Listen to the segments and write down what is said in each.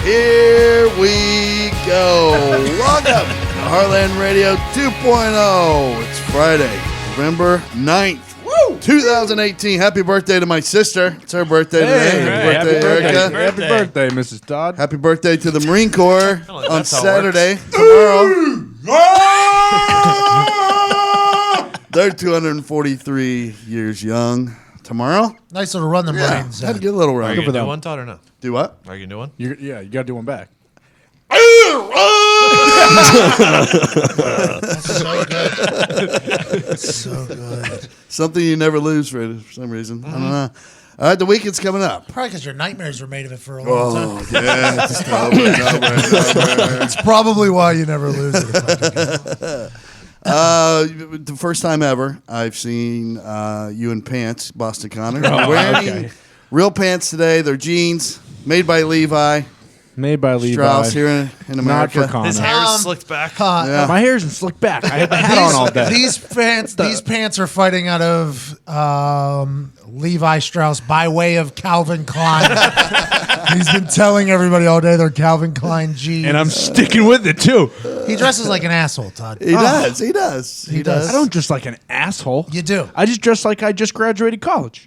Here we go. Welcome to Heartland Radio 2.0. It's Friday, November 9th, 2018. Happy birthday to my sister. It's her birthday today. Happy birthday, Erica. Happy birthday, Mrs. Todd. Happy birthday to the Marine Corps on Saturday, tomorrow. They're 243 years young. Tomorrow? Nice little run the Marines. Had to get a little run. Are you going to do one, Todd, or no? Do what? Are you going to do one? Yeah, you got to do one back. That's so good. That's so good. Something you never lose for some reason. I don't know. All right, the weekend's coming up. Probably because your nightmares were made of it for a long time. Yeah. It's probably why you never lose it. The first time ever I've seen you in pants, Boston Connor. Wearing real pants today. They're jeans made by Levi. Made by Levi. Strauss here in America. Not for Connor. His hair is slicked back. My hair isn't slicked back. I have a hat on all day. These pants are fighting out of Levi Strauss by way of Calvin Klein. He's been telling everybody all day they're Calvin Klein jeans. And I'm sticking with it, too. He dresses like an asshole, Todd. He does. He does. I don't dress like an asshole. You do. I just dress like I just graduated college.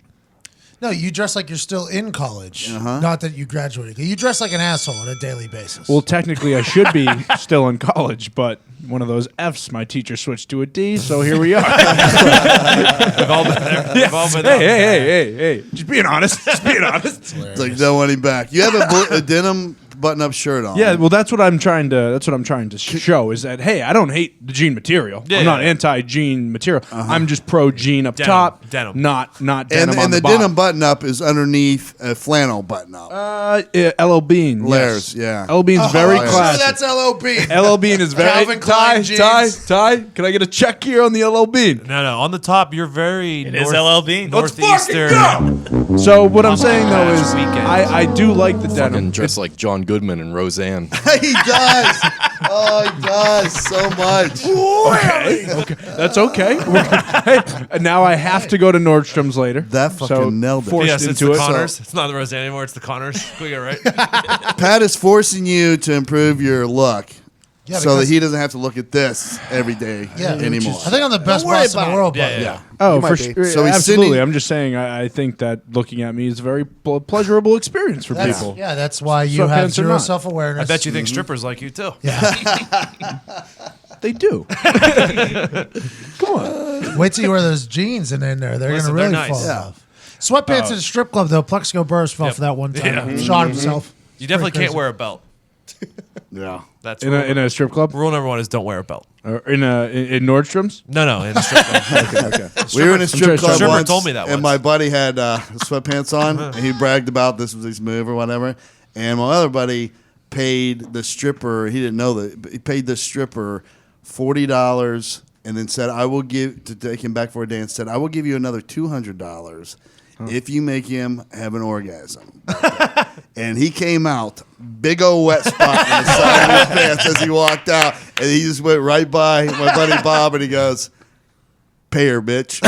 No, you dress like you're still in college. Not that you graduated. You dress like an asshole on a daily basis. Well, technically, I should be still in college, but one of those F's, my teacher switched to a D, so here we are. We've all been there. We've all been Hey. Just being honest. It's like no money back. You have a denim button-up shirt on. Yeah, well, that's what I'm trying to show is that hey, I don't hate the jean material. I'm not anti-jean material. I'm just pro jean up top, denim. Not denim. And the denim button-up is underneath a flannel button-up. LL Bean, Layers, yes. LL Bean's very classy. So that's LL Bean. LL Bean is very Calvin Klein jeans. Ty. Can I get a check here on the LL Bean? No. On the top, you're very It is LL Bean. northeastern. So what I'm saying though is, Weekend. I do like the denim. Fucking dressed like John Goodman and Roseanne. He does. Oh, he does so much. Okay, that's okay. Hey, now I have to go to Nordstrom's later. That fucking nailed it. Forced Yes, it's into the it. Connors. It's not the Roseanne anymore. It's the Connors. We get right. Pat is forcing you to improve your look Yeah, so that because- he doesn't have to look at this every day anymore. I think I'm the best worry boss in about the world. Yeah, buddy. yeah. Oh, might for be. sure. So he's Absolutely. sending- I'm just saying, I think that looking at me is a very pleasurable experience for people. Yeah, that's why you have Sweatpants or zero not. self-awareness. I bet you think strippers like you, too. They do. Come on. Wait till you wear those jeans and in there. They're going to Listen, really they're nice. fall Yeah. off. Sweatpants at a strip club, though. Plexico Burris fell for that one time. Shot himself. You definitely Pretty can't wear a belt. Yeah. That's In a strip club? rule number one is don't wear a belt. Or in Nordstrom's? No, in a strip club. Okay. We were in a strip club Stripper once, told me that and once. my buddy had sweatpants on, and he bragged about this was his move or whatever. And my other buddy paid the stripper. He didn't know that. But he paid the stripper $40, and then said, "I will give to take him back for a dance." Said, "I will give you another $200 if you make him have an orgasm." And he came out, big old wet spot on the side of his pants as he walked out, and he just went right by my buddy Bob, and he goes, "Pay her, bitch."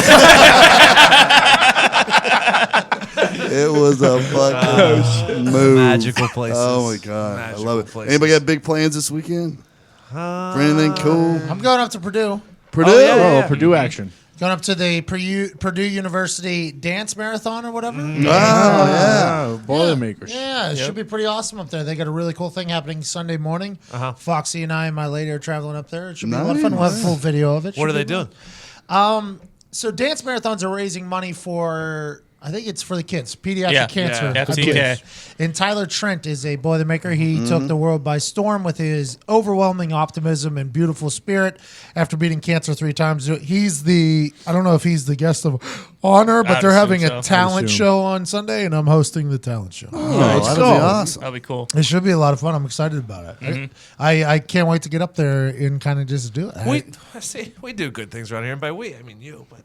It was a fucking move. Magical places. Oh my god, I love it. Places. Anybody got big plans this weekend? For anything cool? I'm going up to Purdue. Purdue. Purdue action. Going up to the Purdue University dance marathon or whatever. Oh, Boilermakers. Yeah, it should be pretty awesome up there. They got a really cool thing happening Sunday morning. Foxy and I and my lady are traveling up there. It should be a lot of fun. We'll have a full video of it. What are Should they be doing? fun. So dance marathons are raising money for, I think it's for the kids, pediatric cancer. Yeah, for FTK. kids. And Tyler Trent is a Boilermaker. He took the world by storm with his overwhelming optimism and beautiful spirit after beating cancer 3 times. He's I don't know if he's the guest of honor, but I'd they're having assume a so. talent show on Sunday, and I'm hosting the talent show. Oh, that'd be awesome. That'll be cool. It should be a lot of fun. I'm excited about it. I can't wait to get up there and kind of just do it. We do good things around here, and by we, I mean you. But.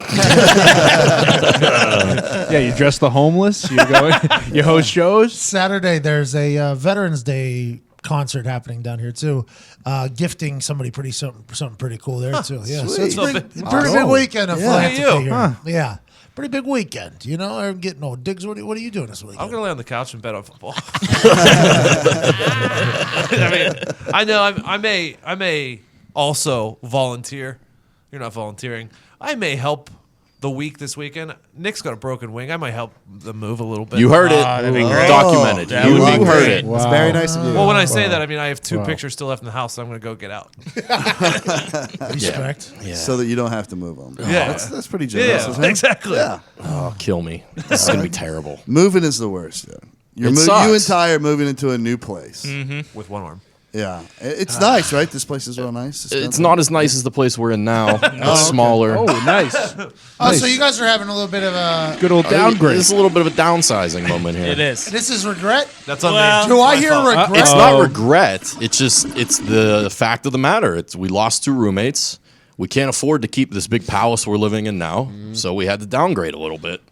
Yeah, you dress the homeless. You go. You host shows. Saturday, there's a Veterans Day concert happening down here too, gifting somebody something pretty cool there too. Yeah, so it's sweet. pretty big weekend of Yeah. philanthropy here. Yeah, pretty big weekend. You know, I'm getting old. Diggs, what are you doing this weekend? I'm gonna lay on the couch and bet on football. I mean, I know I may also volunteer. You're not volunteering. I may help the week this weekend. Nick's got a broken wing. I might help them move a little bit. You heard it. that'd be great. Documented. That You would be heard great. it. It's very nice of you. Well, when I say that, I mean I have 2 pictures still left in the house, so I'm going to go get out. Respect. Yeah. So that you don't have to move them. Yeah. That's pretty generous. Yeah, isn't it? exactly. Yeah. Oh, kill me. This is gonna be terrible. Moving is the worst. Yeah. It sucks. You and Ty are moving into a new place. With one arm. Yeah. It's nice, right? This place is real nice. It's not as nice as the place we're in now. It's smaller. Oh, nice. Oh, so you guys are having a little bit of a. Good old downgrade. It's a little bit of a downsizing moment here. It is. This is regret. That's on Well- me. Do I My hear fault. regret? It's not regret. It's the fact of the matter. We lost 2 roommates. We can't afford to keep this big palace we're living in now, so we had to downgrade a little bit.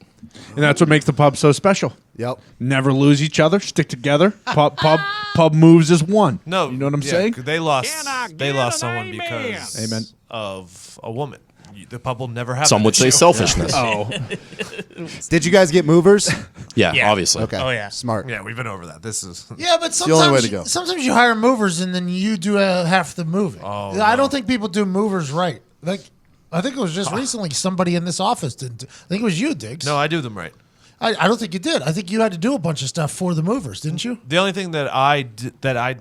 And that's what makes the pub so special. Yep. Never lose each other. Stick together. Pub moves as one. No, You know what I'm yeah, saying? They lost someone because Amen. of a woman. The pub will never have. Some that would say issue. selfishness. Oh. Did you guys get movers? Yeah, Yeah. obviously. Okay. Oh, yeah. Smart. Yeah, we've been over that. This is. Yeah, but the only way sometimes to go. sometimes you hire movers and then you do half the moving. Oh, I no. don't think people do movers right. Like, I think it was just recently somebody in this office didn't. I think it was you, Diggs. No, I do them right. I don't think you did. I think you had to do a bunch of stuff for the movers, didn't you? The only thing that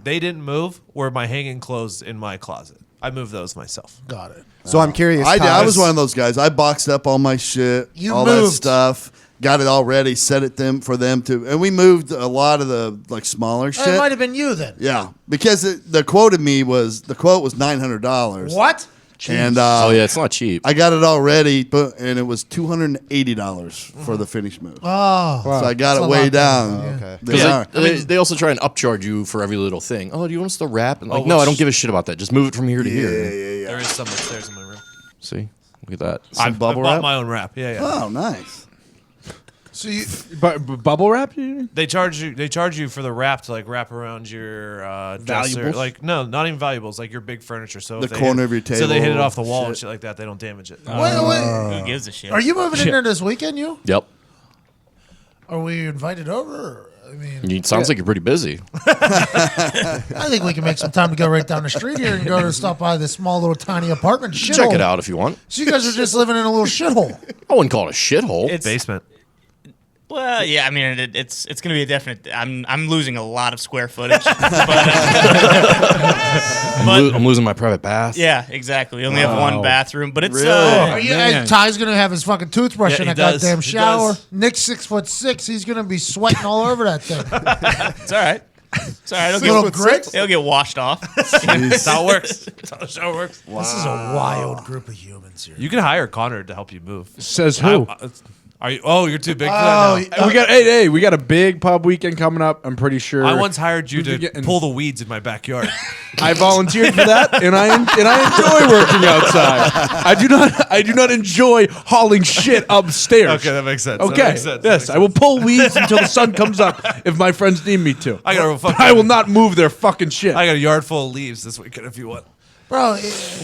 they didn't move were my hanging clothes in my closet. I moved those myself. Got it. So I'm curious. I Todd, was one of those guys. I boxed up all my shit, You all that moved. stuff, got it all ready, set it for them to, and we moved a lot of the smaller shit. It might have been you then. Yeah, because the quote was $900. What? And Oh yeah, it's not cheap. I got it all ready, and it was $280 for the finished move. Oh, So I got That's it a way lot. down. Okay. They are. They also try and upcharge you for every little thing. Oh, do you want us to wrap? And like, Oh, no, I which- don't give a shit about that. Just move it from here to here. Yeah. There is some upstairs in my room. See, look at that. I bubble bought wrap? my own wrap. Yeah. Oh, nice. So you, But bubble wrap? You They charge you for the wrap to like wrap around your dresser. Valuables? Like no, not even valuables. Like your big furniture. So if The they corner hit- of your So they hit it table, off the wall and shit. shit like that. They don't damage it. Who gives a shit? are you moving in there this weekend? You? Yep. Are we invited over? Or, I mean, It sounds like you're pretty busy. I think we can make some time to go right down the street here and go to stop by this small little tiny apartment. Check it out if you want. So you guys are just living in a little shithole. I wouldn't call it a shithole. It's Basement. Well, yeah. I mean, it's going to be a definite. I'm losing a lot of square footage. but, I'm losing my private bath. yeah, exactly. We only have one bathroom, but it's Really? Are you, man. Ty's gonna have his fucking toothbrush Yeah, in he a does. goddamn He shower. does. Nick's 6'6". He's gonna be sweating all over that thing. it's all right. It's all right. Little grit. It'll get washed off. That's how it works. That's how the show works. This is a wild group of humans here. You can hire Connor to help you move. says who? Are you? Oh, you're too big for Oh, that now. We got hey, we got a big pub weekend coming up. I'm pretty sure. I once hired you Who's to getting- pull the weeds in my backyard. I volunteered for that, and I enjoy working outside. I do not enjoy hauling shit upstairs. Okay, that makes sense. That Okay. makes sense. That Yes, makes I will pull weeds until the sun comes up if my friends need me to. I got a fucking- I will not move their fucking shit. I got a yard full of leaves this weekend if you want. Bro,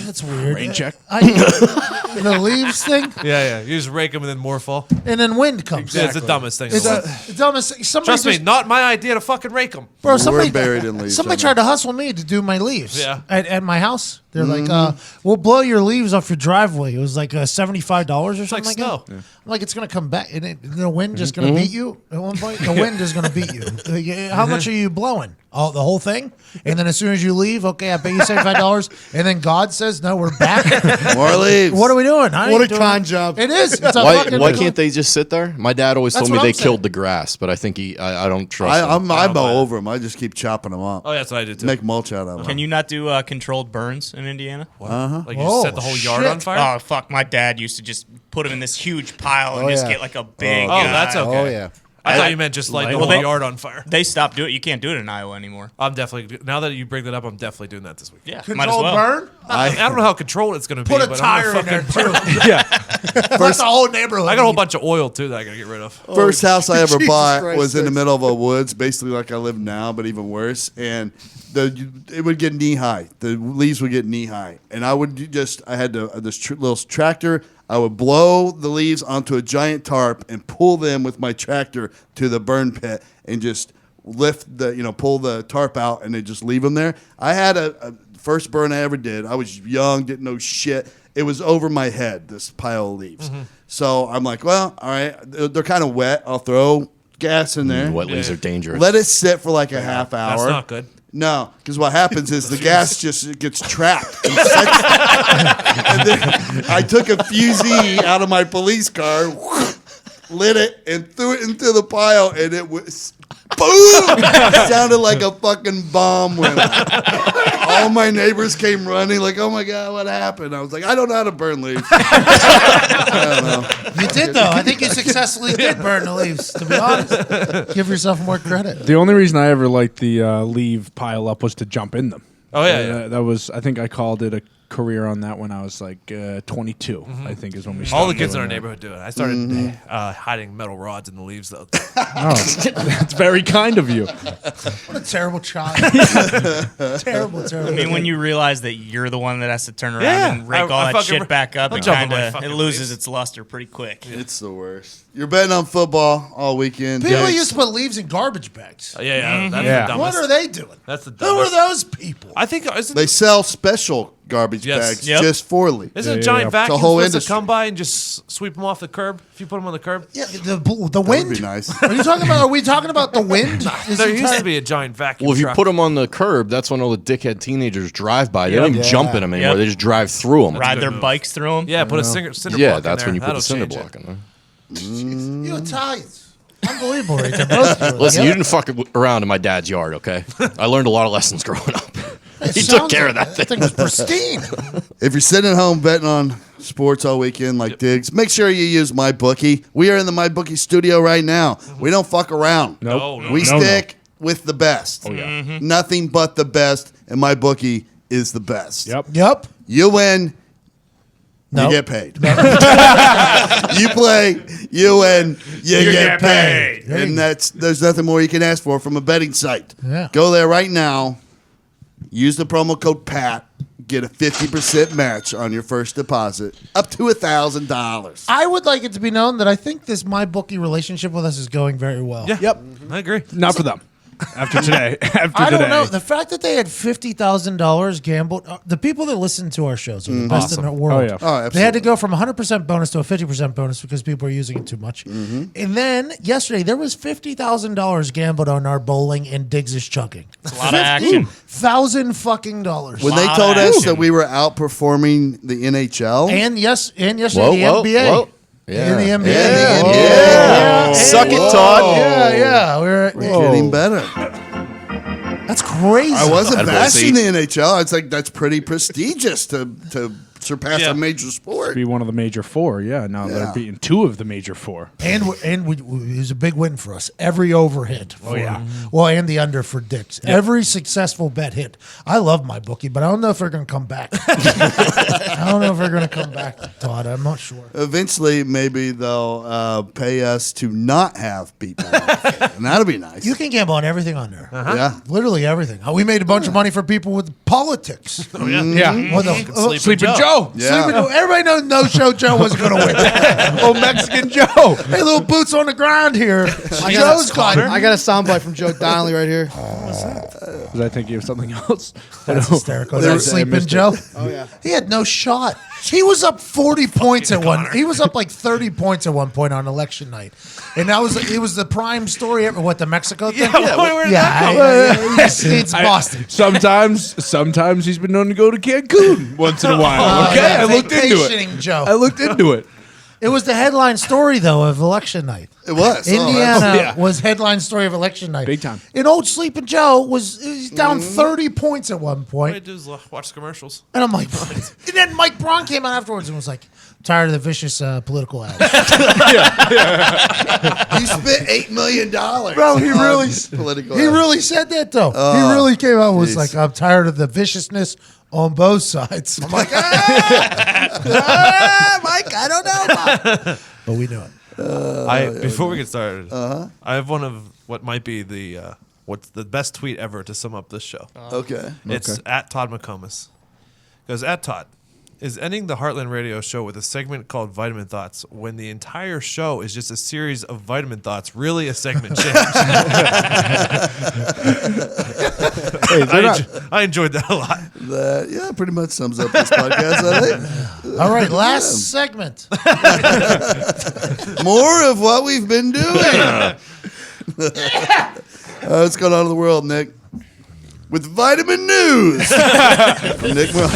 that's weird. Rain check. The leaves thing, Yeah. You just rake them and then more fall. and then wind comes. Yeah, it's the dumbest thing. in It's the world. the dumbest thing. Somebody Trust me, just- not my idea to fucking rake them. Bro, somebody buried in leaves Somebody right tried to hustle me to do my leaves. Yeah. At my house, they're like, "We'll blow your leaves off your driveway." It was like $75 or something like like snow. that. I'm like, it's gonna come back, and the wind just gonna beat you at one point. The wind is gonna beat you. Like, how much are you blowing? Oh, the whole thing. And then as soon as you leave, okay, I pay you $75. And then God says, "No, we're back." More leaves. What are we doing? I What ain't a doing con it. job. It is. It's a Why fucking. can't they just sit there? My dad always That's told me what they I'm saying. killed the grass, but I think I don't trust him. I buy mow it. over them. I just keep chopping them up. Oh, yeah, that's what I did too. Make mulch out of them. Can you not do controlled burns in Indiana? Like you Oh, set the whole yard shit. on fire? Oh fuck! My dad used to just put them in this huge pile and Oh, just yeah. get like a big. Oh, that's okay. Oh yeah. I thought you meant just light the Well, whole they- yard on fire. They stopped doing it. You can't do it in Iowa anymore. I'm definitely, now that you bring that up, I'm definitely doing that this week. Yeah, might as Controlled well. burn? I don't know how controlled it's going to be. Put a but tire I'm in there gonna fucking, too. Yeah. Let the whole neighborhood. I got a whole eat. bunch of oil too that I got to get rid of. First house I ever Jesus bought Christ, was in the Dix. middle of a woods, basically like I live now, but even worse. And it would get knee high. The leaves would get knee high, and I had this little tractor. I would blow the leaves onto a giant tarp and pull them with my tractor to the burn pit and just lift pull the tarp out and then just leave them there. I had a first burn I ever did. I was young, didn't know shit. It was over my head, this pile of leaves. So I'm like, well, all right, they're kind of wet. I'll throw gas in there. Wet leaves are dangerous. Let it sit for like a half hour. That's not good. No, because what happens is the gas just gets trapped. And then I took a fusee out of my police car, lit it, and threw it into the pile, and it was boom! It sounded like a fucking bomb went off. All my neighbors came running, like, "Oh my god, what happened?" I was like, "I don't know how to burn leaves." I don't know. You did, though. I think you successfully did burn the leaves, to be honest. Give yourself more credit. The only reason I ever liked the leave pile up was to jump in them. Oh, yeah. That was, I think I called it a career on that when I was like 22, I think is when we started. All the kids in our doing that. neighborhood do it. I started hiding metal rods in the leaves, though. Oh, that's very kind of you. What a terrible child. Terrible. I mean, when you realize that you're the one that has to turn around Yeah. and rake I all that fucking- shit back up, I'll it jump in kind my of fucking loses leaves. its luster pretty quick. It's the worst. You're betting on football all weekend. People Yikes. used to put leaves in garbage bags. Yeah, that's Yeah. the dumbest. What are they doing? That's the Who are dumbest. those people? I think isn't, They sell special garbage Yes. bags Yep. just for leaves. isn't Yeah, a giant yeah. vacuum It's a whole supposed to industry. come by and just sweep them off the curb if you put them on the curb? Yeah, the That wind. would be nice. Are you talking about? Are we talking about the wind? Is There it used trying- to be a giant vacuum Well, if you truck. put them on the curb, that's when all the dickhead teenagers drive by. They Yep. don't even Yeah. jump in them anymore. Yep. They just drive through them. Ride good their move. bikes through them. Yeah, put a cinder block Yeah, in that's there. when you put That'll the cinder change it. block in there. You Italians. Unbelievable, right there. Both of you. Listen, Yeah. you didn't fuck around in my dad's yard, okay? I learned a lot of lessons growing up. It He took sounds care like of that thing. was pristine. If you're sitting at home betting on sports all weekend like Diggs, make sure you use MyBookie. We are in the MyBookie studio right now. We don't fuck around. Nope. No, We No, stick with the best. Oh, yeah. Nothing but the best, and MyBookie is the best. Yep. You win, No. you get paid. You play, you win, you get paid. And there's nothing more you can ask for from a betting site. Yeah. Go there right now. Use the promo code PAT. Get a 50% match on your first deposit, up to $1,000. I would like it to be known that I think this MyBookie relationship with us is going very well. Yeah. Yep. I agree. Not for them. After today. I don't know. The fact that they had $50,000 gambled, the people that listen to our shows are the best in the world. Oh, yeah. Oh, They had to absolutely. go from 100% bonus to a 50% bonus because people are using it too much. And then yesterday, there was $50,000 gambled on our bowling and Diggs' chugging. It's a lot of action. $1,000 When they Lot told of us action. that we were outperforming the NHL, and yesterday, Whoa, the whoa, NBA. whoa. In the Yeah. NBA. Yeah. the NBA. Yeah. Suck it, Todd. Yeah. we're getting better. That's crazy. I wasn't Edible bashing seed. the NHL. It's like that's pretty prestigious to surpass Yeah. a major sport. Be one of the major four, yeah. Now Yeah. they're beating two of the major four. And it was a big win for us. Every over hit. Oh, yeah. Well, and the under for Dicks. Every successful bet hit. I love my bookie, but I don't know if they're going to come back. I don't know if they're going to come back, Todd. I'm not sure. Eventually, maybe they'll pay us to not have beat penalty, and that'll be nice. You can gamble on everything on there. Yeah. Literally everything. We made a bunch of money for people with politics. Oh, yeah. Yeah. What the, Sleeping Joe. Yeah. Everybody knows No Show Joe was going to win. Oh, Mexican Joe. Hey, little boots on the ground here. Joe's got I got a soundbite from Joe Donnelly right here. Was I thinking of something else? That's hysterical. Is I that missed Sleeping it. Joe? Oh yeah. He had no shot. He was up 40 points at one. He was up like 30 points at one point on election night, and it was the prime story ever. What, the Mexico thing? Where did that come It's Boston. Sometimes he's been known to go to Cancun once in a while. Okay, yeah, I looked into it. vacationing Joe. I looked into it. It was the headline story though of election night. It was. Indiana yeah. was headline story of election night. Big time. And old Sleeping Joe was down 30 points at one All I point. do is watch commercials. And I'm like, and then Mike Braun came out afterwards and was like, tired of the vicious political ads. You spent $8 million. Bro, he really, political. he really said that though. He really came out and was jeez. like, I'm tired of the viciousness on both sides. I'm like, Mike, I don't know about it. But we know it. Before we get started, I have one of what might be the what's the best tweet ever to sum up this show. Okay. It's at Todd McComas. Goes at Todd. Is ending the Heartland radio show with a segment called Vitamin Thoughts when the entire show is just a series of vitamin thoughts really a segment change? I enjoyed that a lot. That pretty much sums up this podcast, I think. All right, last segment. More of what we've been doing. What's going on in the world, Nick? With Vitamin News from Nick Miller.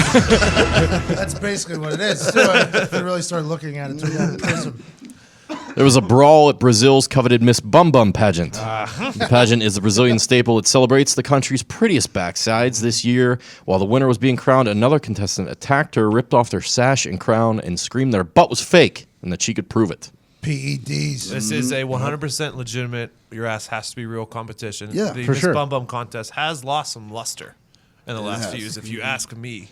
That's basically what it is. So if you really start looking at it through that prism. There was a brawl at Brazil's coveted Miss BumBum pageant. The pageant is a Brazilian staple. It celebrates the country's prettiest backsides. This year, while the winner was being crowned, another contestant attacked her, ripped off their sash and crown, and screamed their butt was fake and that she could prove it. PEDs. This is a 100% legitimate, your ass has to be real competition. Yeah, the for Miss sure. BumBum contest has lost some luster in the last few years, if you ask me.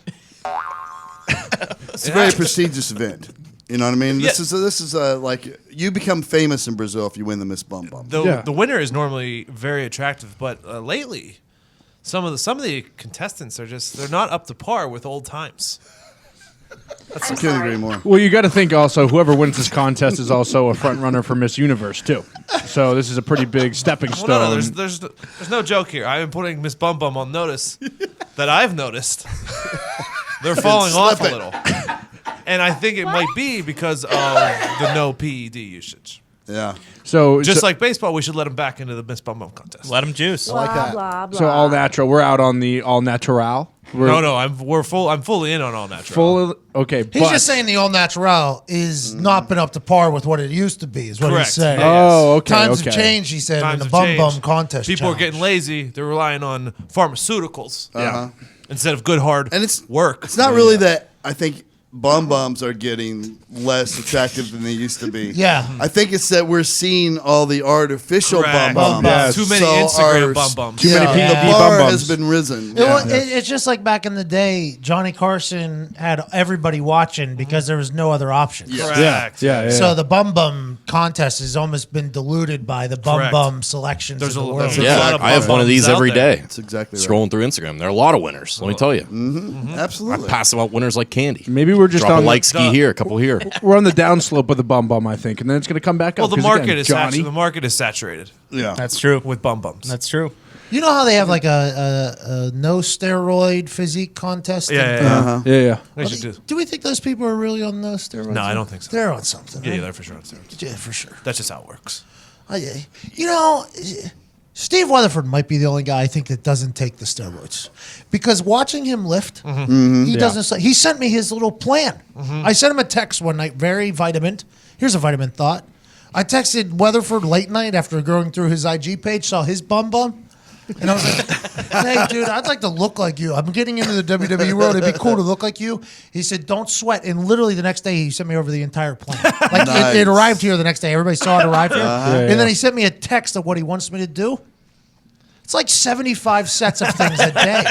It's a very prestigious event. You know what I mean? Yeah. This is like you become famous in Brazil if you win the Miss BumBum. The winner is normally very attractive, but lately, some of the contestants they're not up to par with old times. I couldn't agree more. Well, you got to think also whoever wins this contest is also a front runner for Miss Universe too. So this is a pretty big stepping stone. Well, no, there's no joke here. I am putting Miss BumBum on notice that I've noticed they're falling off a little, and I think it might be because of the no PED usage. Yeah. So Just like baseball, we should let them back into the Miss BumBum contest. Let them juice. like that. Blah, blah. so all natural. We're out on the all natural. No, I'm fully in on all natural. Full. Okay, He's but, just saying the all natural is not been up to par with what it used to be, is what Correct. he's saying. Yeah. Oh, okay. Times okay. have changed, he said, Times in the have Bum Bum changed. contest. People are challenge. getting lazy. They're relying on pharmaceuticals Uh-huh. instead of good hard And it's work. It's not really that. I think bums are getting less attractive than they used to be. Yeah. I think it's that we're seeing all the artificial Correct. bum Yes. Too many Instagram bum-bums. Too many Yeah. PED The bar bum-bums. has been risen. It's just like back in the day, Johnny Carson had everybody watching because there was no other options. Correct. Yeah. So the Bum Bum contest has almost been diluted by the Bum Correct. Bum selections There's of the a- world. there's a Yeah, lot of I have one of BumBums these out every there. day. That's exactly right. Scrolling through Instagram. There are a lot of winners, let me tell you. I Absolutely. pass them out winners like candy. Maybe we're just Drop a on light ski here, a couple here. we're on the downslope of the bum, I think, and then it's going to come back Well, up. the 'cause market again, is Johnny. the market is saturated Yeah. That's true. with bum-bums. That's true. You know how they have like a no steroid physique contest? Yeah. Yeah. They should do. Do we think those people are really on no steroids? No, I don't think so. They're on something. Yeah, right? they're for sure on steroids. Yeah, for sure. That's just how it works. You know, Steve Weatherford might be the only guy I think that doesn't take the steroids, because watching him lift, he doesn't. He sent me his little plan. I sent him a text one night, very vitamin. Here's a vitamin thought. I texted Weatherford late night after going through his IG page, saw his bum, and I was like, "Hey, dude, I'd like to look like you. I'm getting into the WWE world. It'd be cool to look like you." He said, "Don't sweat." And literally the next day, he sent me over the entire plan. Like Nice. it arrived here the next day. Everybody saw it arrive here, and then he sent me a text of what he wants me to do. It's like 75 sets of things a day.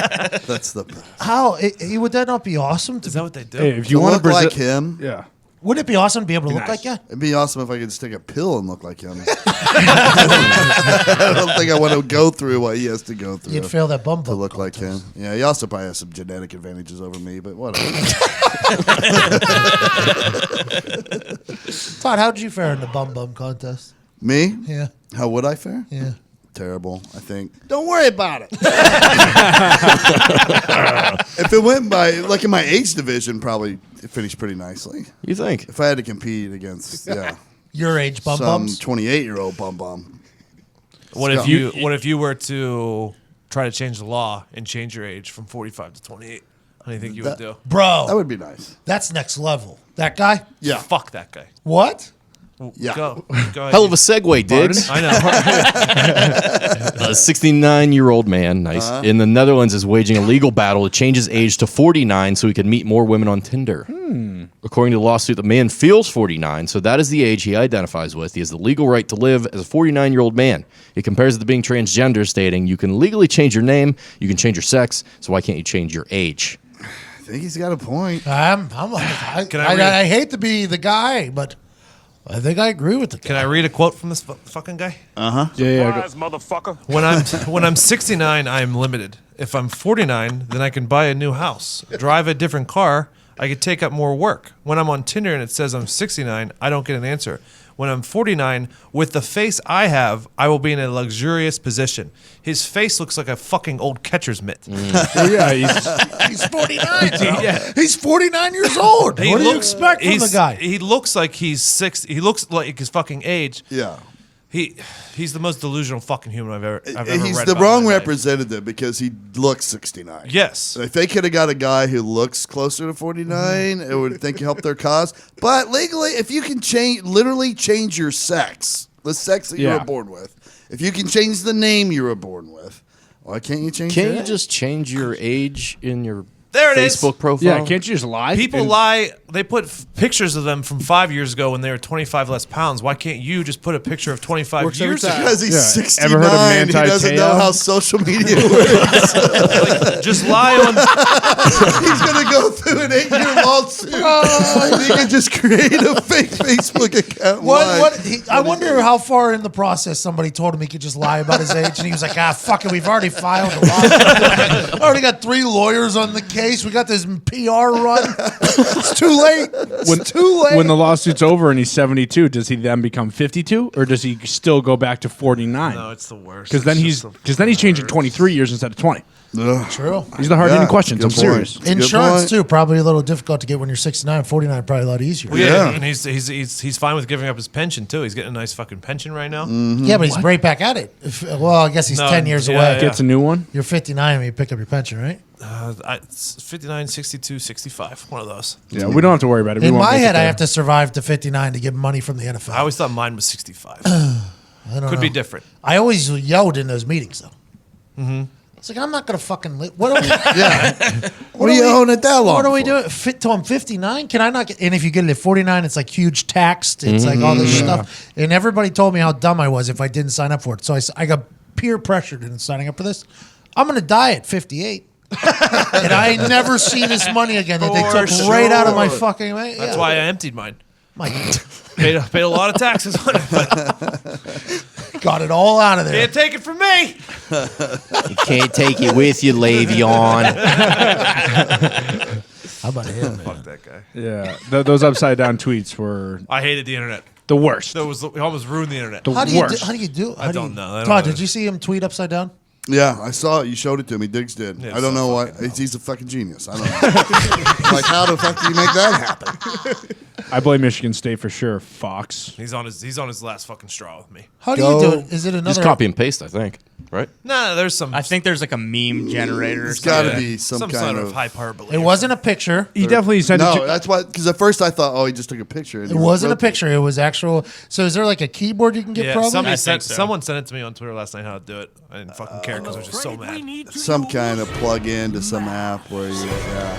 That's the best. How would that not be awesome? Is that what they do? Hey, if To you want look to like him, yeah. Wouldn't it be awesome to be able to look nice. like you? it'd be awesome if I could just take a pill and look like him. I don't think I want to go through what he has to go through You'd fail that bum to bum. look like him. Yeah, he also probably has some genetic advantages over me, but whatever. Todd, how'd you fare in the bum bum contest? Me? Yeah, How would I fare? yeah. Terrible, I think. Don't worry about it. If it went by, like in my age division, probably it finished pretty nicely. You think? If I had to compete against, Your age bum some bums. 28-year-old bum. What if you were to try to change the law and change your age from 45 to 28? How do you think you would do? Bro, That would be nice. that's next level. That guy? Yeah. Fuck that guy. What? Yeah. Go ahead. Hell of a segue, Diggs. I know. A 69-year-old man, nice, in the Netherlands is waging a legal battle to change his age to 49 so he can meet more women on Tinder. According to the lawsuit, the man feels 49, so that is the age he identifies with. He has the legal right to live as a 49-year-old man. He compares it to being transgender, stating, "You can legally change your name, you can change your sex, so why can't you change your age?" I think he's got a point. I hate to be the guy, but I think I agree with the guy. Can I read a quote from this fucking guy? Yeah. Motherfucker. When I'm 69, I'm limited. If I'm 49, then I can buy a new house, drive a different car. I could take up more work. When I'm on Tinder and it says I'm 69, I don't get an answer. When I'm 49, with the face I have, I will be in a luxurious position. His face looks like a fucking old catcher's mitt. Yeah, He's 49. He's 49 years old. What do you expect from the guy? He looks like he's 60. He looks like his fucking age. Yeah. He's the most delusional fucking human I've ever He's read the about wrong in my life. representative because he looks 69. Yes. If they could have got a guy who looks closer to 49, it would help their cause. But legally, if you can literally change your sex, the sex that you were born with, if you can change the name you were born with, why can't you change Can't your you age? just change your age in your There it is. Facebook profile? Yeah, can't you just lie? People lie. They put pictures of them from 5 years ago when they were 25 less pounds. Why can't you just put a picture of 25 Works every years ago? time. Because he's Yeah. 69, Ever heard of he Manti doesn't know Te'o? how social media works. Like, just lie on. He's going to go through an 8-year lawsuit. He can just create a fake Facebook account. I wonder how far in the process somebody told him he could just lie about his age, and he was like, fuck it, we've already filed a lawsuit. Already got 3 lawyers on the case. We got this PR run. It's too late. It's too late. When the lawsuit's over and he's 72, does he then become 52, or does he still go back to 49? No, it's the worst. Because then he's changing 23 years instead of 20. True. These are the hard-hitting questions. good I'm serious. point. Insurance point. too, probably a little difficult to get when you're 69. 49 probably a lot easier. Well, yeah, Yeah. and he's fine with giving up his pension too. He's getting a nice fucking pension right now. Yeah, but he's right back at it. I guess he's No, 10 years yeah, away. yeah. Gets a new one. You're 59 when you pick up your pension, right? It's 59, 62, 65. One of those. Yeah, we don't have to worry about it. We In won't my make it head, I there. have to survive to 59 to get money from the NFL. I always thought mine was 65. I don't Could know. be different. I always yelled in those meetings, though. Mm-hmm. It's like, I'm not going to fucking what are we? What are you owing it that long What are we for? doing? Fit till I'm 59? Can I not get? And if you get it at 49, it's like huge taxed. It's like all this stuff. And everybody told me how dumb I was if I didn't sign up for it. So I got peer pressured into signing up for this. I'm going to die at 58. And I ain't never see this money again that they For took right out of my sure. fucking. That's why I emptied mine. My, Paid a lot of taxes on it, but got it all out of there. can't take it from me. You can't take it with you, Le'Veon. How about him? Fuck that guy. Yeah, those upside down tweets were I hated the internet. the worst. It almost ruined the internet. The How do you do? worst. How do you do? I don't know. I don't Todd, know. did you see him tweet upside down? Yeah, I saw it. You showed it to me. Diggs did. Yeah, I don't so know why. fucking He's a fucking genius. I don't know. Like, how the fuck do you make that happen? I blame Michigan State for sure. Fox. He's on his last fucking straw with me. How do Go. you do it? Is it another? Just copy and paste, I think. Right? Nah, there's some. I think there's like a meme generator. Or There's got to something. be some some kind sort of. of hyperbole. It wasn't a picture. He definitely sent it. No, that's why. Because at first I thought, oh, he just took a picture. and It he wasn't a wrote it. picture. It was actual. So is there like a keyboard you can get? Yeah, Probably. somebody I think so. someone sent it to me on Twitter last night how to do it. I didn't fucking care because I was just so mad. Some kind of plug in to some app where you,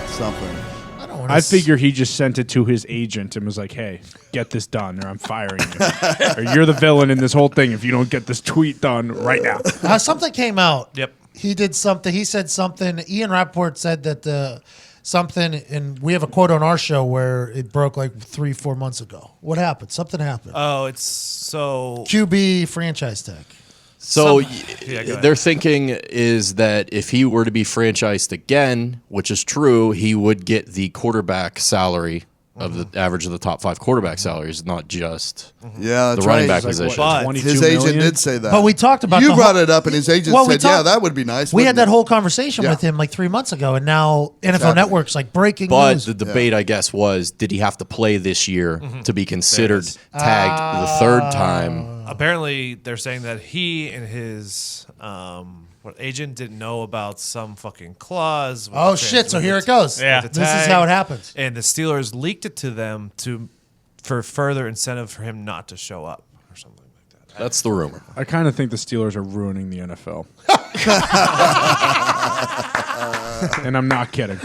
something. I don't want I figure he just sent it to his agent and was like, "Hey, get this done, or I'm firing you. Or you're the villain in this whole thing if you don't get this tweet done right now." Something came out. Yep. He did something. He said something. Ian Rappaport said that something, and we have a quote on our show where it broke like 3-4 months ago. What happened? Something happened. Oh, it's so. QB franchise tag. So Yeah, go ahead. their thinking is that if he were to be franchised again, which is true, he would get the quarterback salary of the average of the top 5 quarterback salaries, not just Yeah, that's the running right. back He's like, position. But 22 his agent million? did say that. But we talked about You the brought whole- it up, and his agent Well, we said, "Yeah, talked- that would be nice." We had wouldn't that it?" whole conversation Yeah. with him like 3 months ago, and now NFL Exactly. Network's like breaking But news. the debate, I guess, was did he have to play this year to be considered tagged the third time? Apparently, they're saying that he and his agent didn't know about some fucking clause. with Oh the shit! So with here the- it goes. Yeah. with the This is tag. how it happens. And the Steelers leaked it to them for further incentive for him not to show up or something like that. That's the rumor. I kind of think the Steelers are ruining the NFL. And I'm not kidding.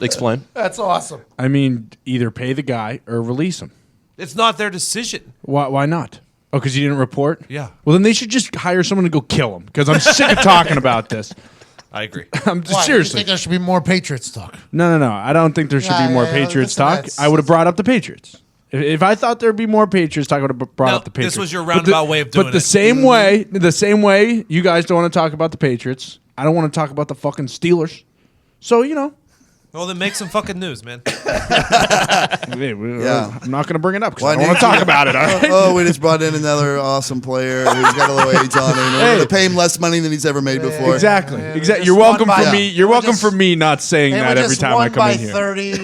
Explain. That's awesome. I mean, either pay the guy or release him. It's not their decision. Why not? Oh, because you didn't report? Yeah. Well, then they should just hire someone to go kill him because I'm sick of talking about this. I agree. I'm just Why? You seriously. think there should be more Patriots talk? No. I don't think there should Yeah, be more yeah, Patriots listen, talk. that's- I would have brought up the Patriots. If I thought there'd be more Patriots talk, I would have brought No, up the Patriots. this was your But roundabout way of doing But the it. same way you guys don't want to talk about the Patriots, I don't want to talk about the fucking Steelers. So, Well, then make some fucking news, man. Yeah. I'm not going to bring it up because Why I don't want to didn't talk you- about it. All right? Oh, we just brought in another awesome player who's got a little age on him. We're going to pay him less money than he's ever made before. Exactly. Yeah, Exactly. just You're welcome won for by- me. You're we're welcome just- for me not saying And that we every just time won I come by in here. 30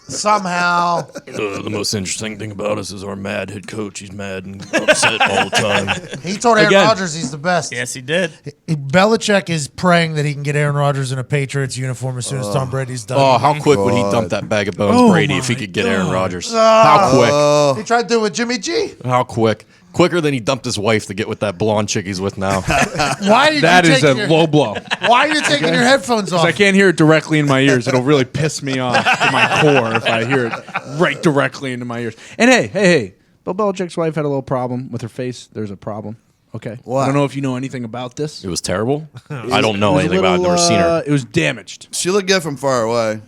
somehow. The most interesting thing about us is our mad head coach. He's mad and upset all the time. He told Aaron Again. Rodgers he's the best. Yes, he did. Belichick is praying that he can get Aaron Rodgers in a Patriots uniform as soon as Tom Brady's done. Oh, how quick would he dump that bag of bones, Brady, if he could get Aaron Rodgers? Oh. How quick? He tried to do it with Jimmy G. How quick? Quicker than he dumped his wife to get with that blonde chick he's with now. Why did That you is take a your, low blow. Why are you taking your headphones off? I can't hear it directly in my ears. It'll really piss me off to my core if I hear it right directly into my ears. And hey, Bill Belichick's wife had a little problem with her face. There's a problem. Okay. What? I don't know if you know anything about this. It was terrible. I don't know was a anything about it. I've little, never seen her. It was damaged. She looked good from far away.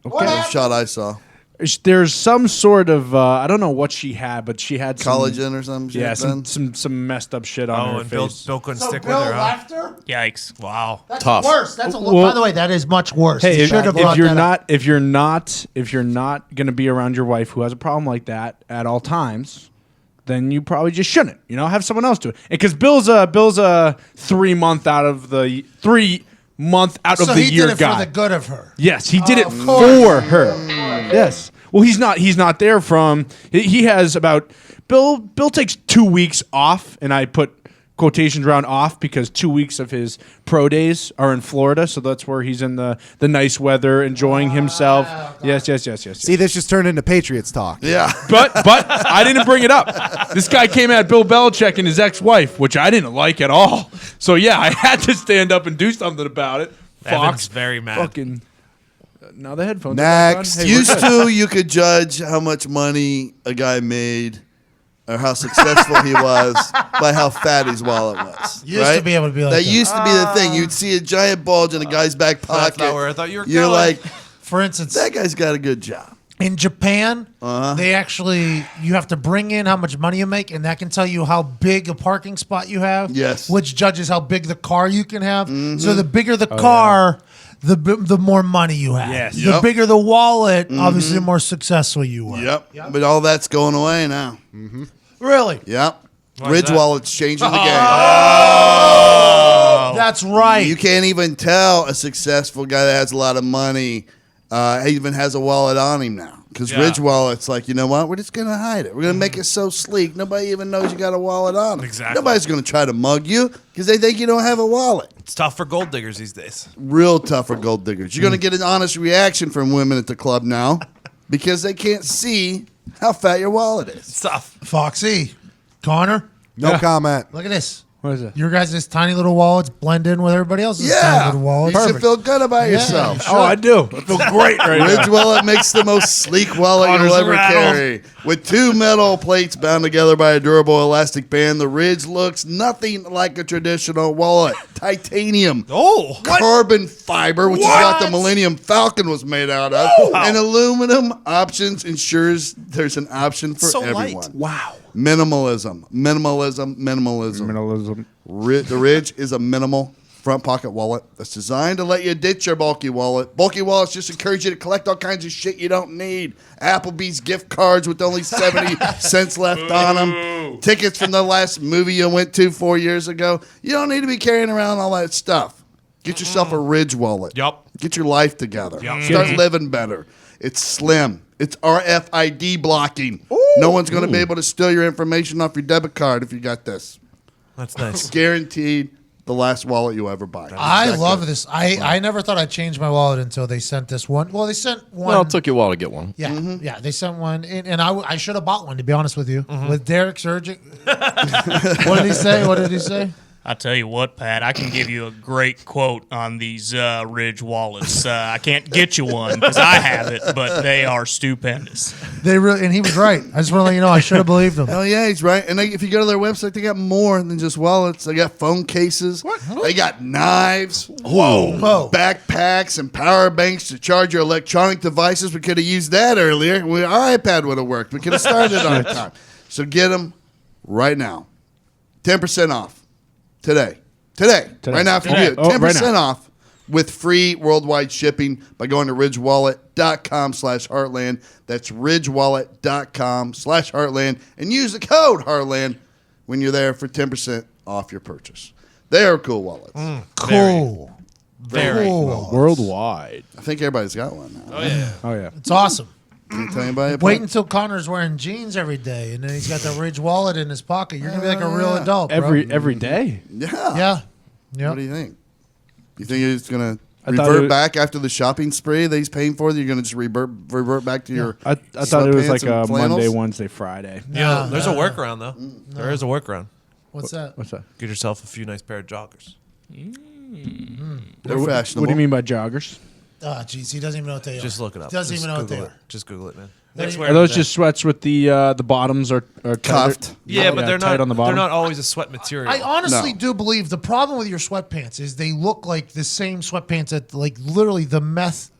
The shot I saw. There's some sort of I don't know what she had, but she had some, Collagen or something. Yeah, then? some messed up shit on Oh, her and Bill face. couldn't So stick Bill with her, huh? left her? Yikes. Wow. That's Tough. worse. That's a Well- by the way, that is much worse. Hey, He if, should have brought if you're that up. if you're not gonna be around your wife who has a problem like that at all times, then you probably just shouldn't. Have someone else do it. Because Bill's a 3 month out of the 3 month out So of the he year did it guy. for the good of her. Yes, he did it Of course. for her. Yes. Well, he's not there from. He has about. Bill takes 2 weeks off, and I put quotations around off because 2 weeks of his pro days are in Florida, so that's where he's in the nice weather, enjoying himself. Yes. See, this just turned into Patriots talk. Yeah. But I didn't bring it up. This guy came at Bill Belichick and his ex-wife, which I didn't like at all. So yeah, I had to stand up and do something about it. Evan's Fox, very mad. fucking. Now the headphones. Next. Are back on. Hey, we're Used good. to, you could judge how much money a guy made or how successful he was by how fat his wallet was. Used right? to be able to be like that. that. Used to be the thing. You'd see a giant bulge in a guy's back pocket. That's not where I thought you were You're going. like, For instance, that guy's got a good job. in Japan, Uh-huh. they actually you have to bring in how much money you make, and that can tell you how big a parking spot you have. Yes. which judges how big the car you can have. Mm-hmm. So the bigger the car, the more money you have. Yes. The Yep. bigger the wallet, Mm-hmm. obviously, the more successful you were. Yep. But all that's going away now. Really? Yep. Why's Ridge that? Wallet's changing the game. That's right. You can't even tell a successful guy that has a lot of money even has a wallet on him now. Because Yeah. Ridge Wallet's like, you know what? We're just going to hide it. We're going to make it so sleek. Nobody even knows you got a wallet on. Exactly. Nobody's going to try to mug you because they think you don't have a wallet. It's tough for gold diggers these days. Real tough for gold diggers. You're going to get an honest reaction from women at the club now because they can't see how fat your wallet is. It's tough. Foxy, Connor, No comment. look at this. What is it? Your guys' tiny little wallets blend in with everybody else's tiny Yeah. little wallets. You should feel good about yourself. Oh, I do. I feel great right now. Ridge Wallet makes the most sleek wallet Connor's you'll ever rattled. carry. With two metal plates bound together by a durable elastic band, the Ridge looks nothing like a traditional wallet. Titanium. Oh, Carbon fiber, which is what the Millennium Falcon was made out of, and aluminum options ensures there's an option for So light. everyone. Wow. Minimalism. Minimalism. The Ridge is a minimal front pocket wallet that's designed to let you ditch your bulky wallet. Bulky wallets just encourage you to collect all kinds of shit you don't need. Applebee's gift cards with only 70 cents left on them. Tickets from the last movie you went to 4 years ago. You don't need to be carrying around all that stuff. Get yourself a Ridge wallet. Yup. Get your life together. Yup. Start living better. It's slim. It's RFID blocking. No one's going to be able to steal your information off your debit card if you got this. that's nice. Guaranteed the last wallet you ever buy. I love this. I never thought I'd change my wallet until they sent this one. Well, they sent one. Well, it took you a while to get one. Yeah, yeah, they sent one, and I should have bought one, to be honest with you. With Derek's urging. What did he say? What did he say? I'll tell you what, Pat, I can give you a great quote on these Ridge wallets. I can't get you one because I have it, but they are stupendous. They really, and he was right. I just want to let you know, I should have believed him. Oh yeah, he's right. And if you go to their website, they got more than just wallets. They got phone cases. What? They got knives. Whoa. Backpacks and power banks to charge your electronic devices. We could have used that earlier. Our iPad would have worked. We could have started on time. So get them right now. 10% off. Today. Right now, if you do it, Oh, right 10% now. off with free worldwide shipping by going to ridgewallet.com/Heartland. That's ridgewallet.com/Heartland. And use the code Heartland when you're there for 10% off your purchase. They are cool wallets. Cool. Very. Cool. Worldwide. I think everybody's got one now. Oh yeah. Oh yeah. It's awesome. Can you tell anybody about Wait it? until Connor's wearing jeans every day, and then he's got the Ridge wallet in his pocket. You're gonna be like a real adult, bro. Every day. Yeah. Yeah. What do you think? You think he's going to I thought revert it- back after the shopping spree that he's paying for? That you're going to just revert back to your I thought it was sweatpants like and a flannels? Monday, Wednesday, Friday. Yeah, there's a no. workaround though. There is a workaround. What's that? What's that? Get yourself a few nice pair of joggers. They're fashionable. What do you mean by joggers? Oh, jeez, he doesn't even know what they are. Just look it up. Doesn't Just even know what they Google are. it. Just Google it, man. Are those just sweats with the bottoms are Cuffed? Yeah, but they're tight not on the bottom? They're not always a sweat material. I honestly No. do believe the problem with your sweatpants is they look like the same sweatpants that like literally the meth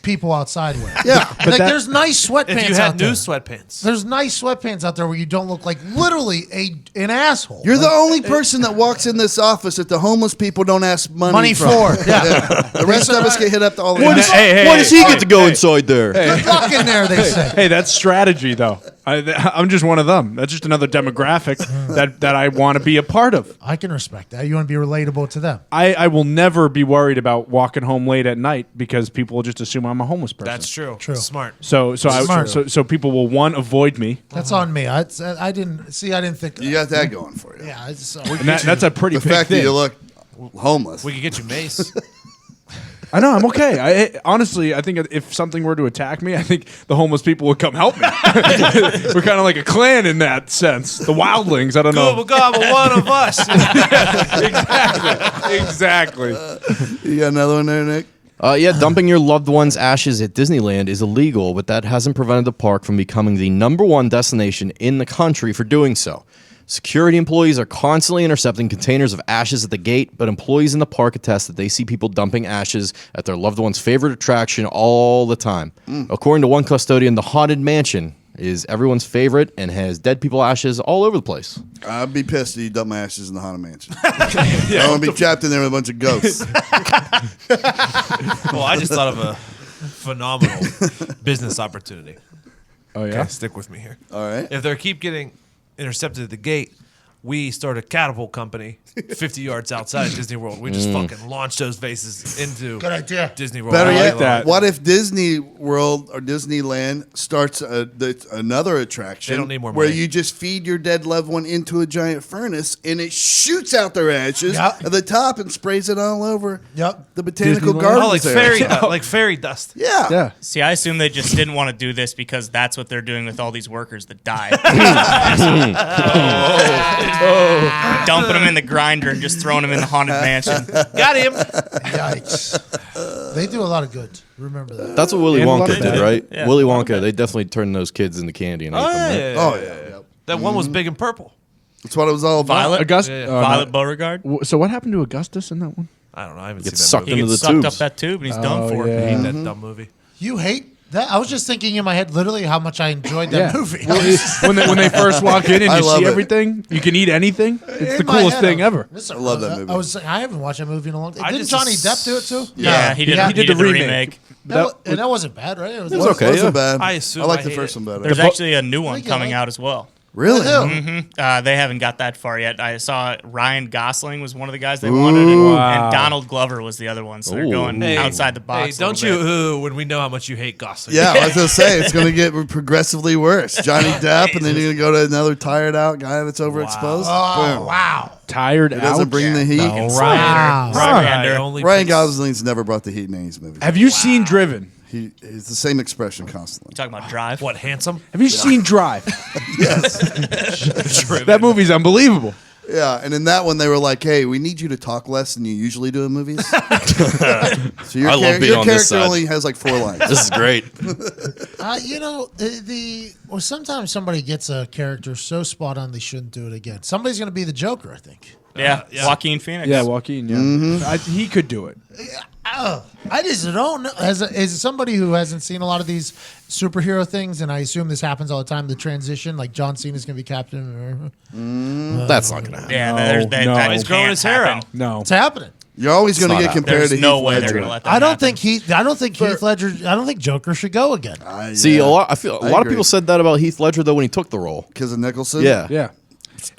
people outside wear. Yeah. Like there's nice sweatpants if you out had there. new sweatpants, There's nice sweatpants out there where you don't look like literally an asshole. You're the only person that walks in this office that the homeless people don't ask money for. from. Yeah. The rest of us get hit up all the Why time. does, Hey, why does he get to go inside there? Good luck in there, they say. Hey, that's strategy, though. I'm just one of them. That's just another demographic that I want to be a part of. I can respect that. You want to be relatable to them. I will never be worried about walking home late at night because people will just assume I'm a homeless person. that's true. True. Smart. So Smart. people will avoid me, That's on me. I didn't think. You got that going for you. Yeah, it's, and that's a pretty The big fact thing. that you look homeless. We could get you mace. I know I'm okay. Honestly, I think if something were to attack me, I think the homeless people would come help me. We're kind of like a clan in that sense. The wildlings. I don't Gobble know. gobble, one of us. Exactly. You got another one there, Nick? Yeah, dumping your loved one's ashes at Disneyland is illegal, but that hasn't prevented the park from becoming the #1 destination in the country for doing so. Security employees are constantly intercepting containers of ashes at the gate, but employees in the park attest that they see people dumping ashes at their loved one's favorite attraction all the time. According to one custodian, the Haunted Mansion is everyone's favorite and has dead people ashes all over the place. I'd be pissed if you dump my ashes in the Haunted Mansion. I want to be trapped in there with a bunch of ghosts. Well, I just thought of a phenomenal business opportunity. Oh yeah. Okay, stick with me here. All right. If they keep getting intercepted at the gate, we start a catapult company 50 yards outside of Disney World. We just fucking launch those vases into Good idea. Disney World. Better I yet, like that. what if Disney World or Disneyland starts another attraction They don't need more where money. you just feed your dead loved one into a giant furnace and it shoots out their ashes Yep. at the top and sprays it all over Yep. the botanical Disneyland? gardens Oh, like there. fairy, like fairy dust. Yeah. Yeah. See, I assume they just didn't want to do this because that's what they're doing with all these workers that died. Dumping them in the grinder and just throwing them in the Haunted Mansion. Got him. Yikes. They do a lot of good. Remember that. That's what Willy And a lot Wonka of did, bad. right? Yeah, Willy a lot of Wonka, bad. they definitely turned those kids into candy and ate Oh, them. yeah, right? yeah, Oh, yeah. yeah. That one was big and purple. That's what it was all about. Violet? Augustus. Violet Beauregard. So what happened to Augustus in that one? I don't know. I haven't Gets seen that sucked movie. He into gets the sucked tubes. up that tube and he's done for. yeah. I hate that dumb movie. You hate that? I was just thinking in my head literally how much I enjoyed that movie. when they first walk in and I you love see it. everything, you can eat anything. It's the In my coolest head, thing ever. Listen, I love that movie. I haven't watched that movie in a long time. I Didn't just Johnny ass- Depp do it too? Yeah, he did He did the the remake. And that wasn't bad, right? It was okay, Wasn't yeah. bad. I assume I like I the hate first it. one better. There's actually a new one think you coming like- out as well. Really? They haven't got that far yet. I saw Ryan Gosling was one of the guys they wanted, and Donald Glover was the other one. So they're Ooh. going Hey, outside the box. Hey, a don't little you bit. ooh when we know how much you hate Gosling. Yeah, I was going to say, it's going to get progressively worse. Johnny Depp, and then you're going to go to another tired out guy that's overexposed. Oh, Boom. wow. Tired It out. doesn't bring the heat. Wow. Rylander. Only Ryan picks- Gosling's never brought the heat in any of his movies. Have you seen Driven? It's the same expression constantly. You talking about Drive? What, handsome? Have you seen Drive? Yes. That movie's unbelievable. Yeah, and in that one they were like, "Hey, we need you to talk less than you usually do in movies." So your, I love being your on this character side. only has like 4 lines. This is great. Sometimes somebody gets a character so spot on they shouldn't do it again. Somebody's going to be the Joker, I think. Yeah, yeah. Joaquin Phoenix. Yeah, Joaquin. Yeah, he could do it. I just don't know. As somebody who hasn't seen a lot of these superhero things, and I assume this happens all the time, the transition, like John Cena's going to be Captain. That's not going to happen. Yeah, No, there's that. no. that He's growing can't his hair happen. out. No. It's happening. You're always going to not get happening. compared There's to no Heath way they're Ledger. going to let that I don't happen. think Heath Ledger. I don't think Joker should go again. See, Yeah. a lot of agree. people said that about Heath Ledger though when he took the role. Because of Nicholson? Yeah. Yeah.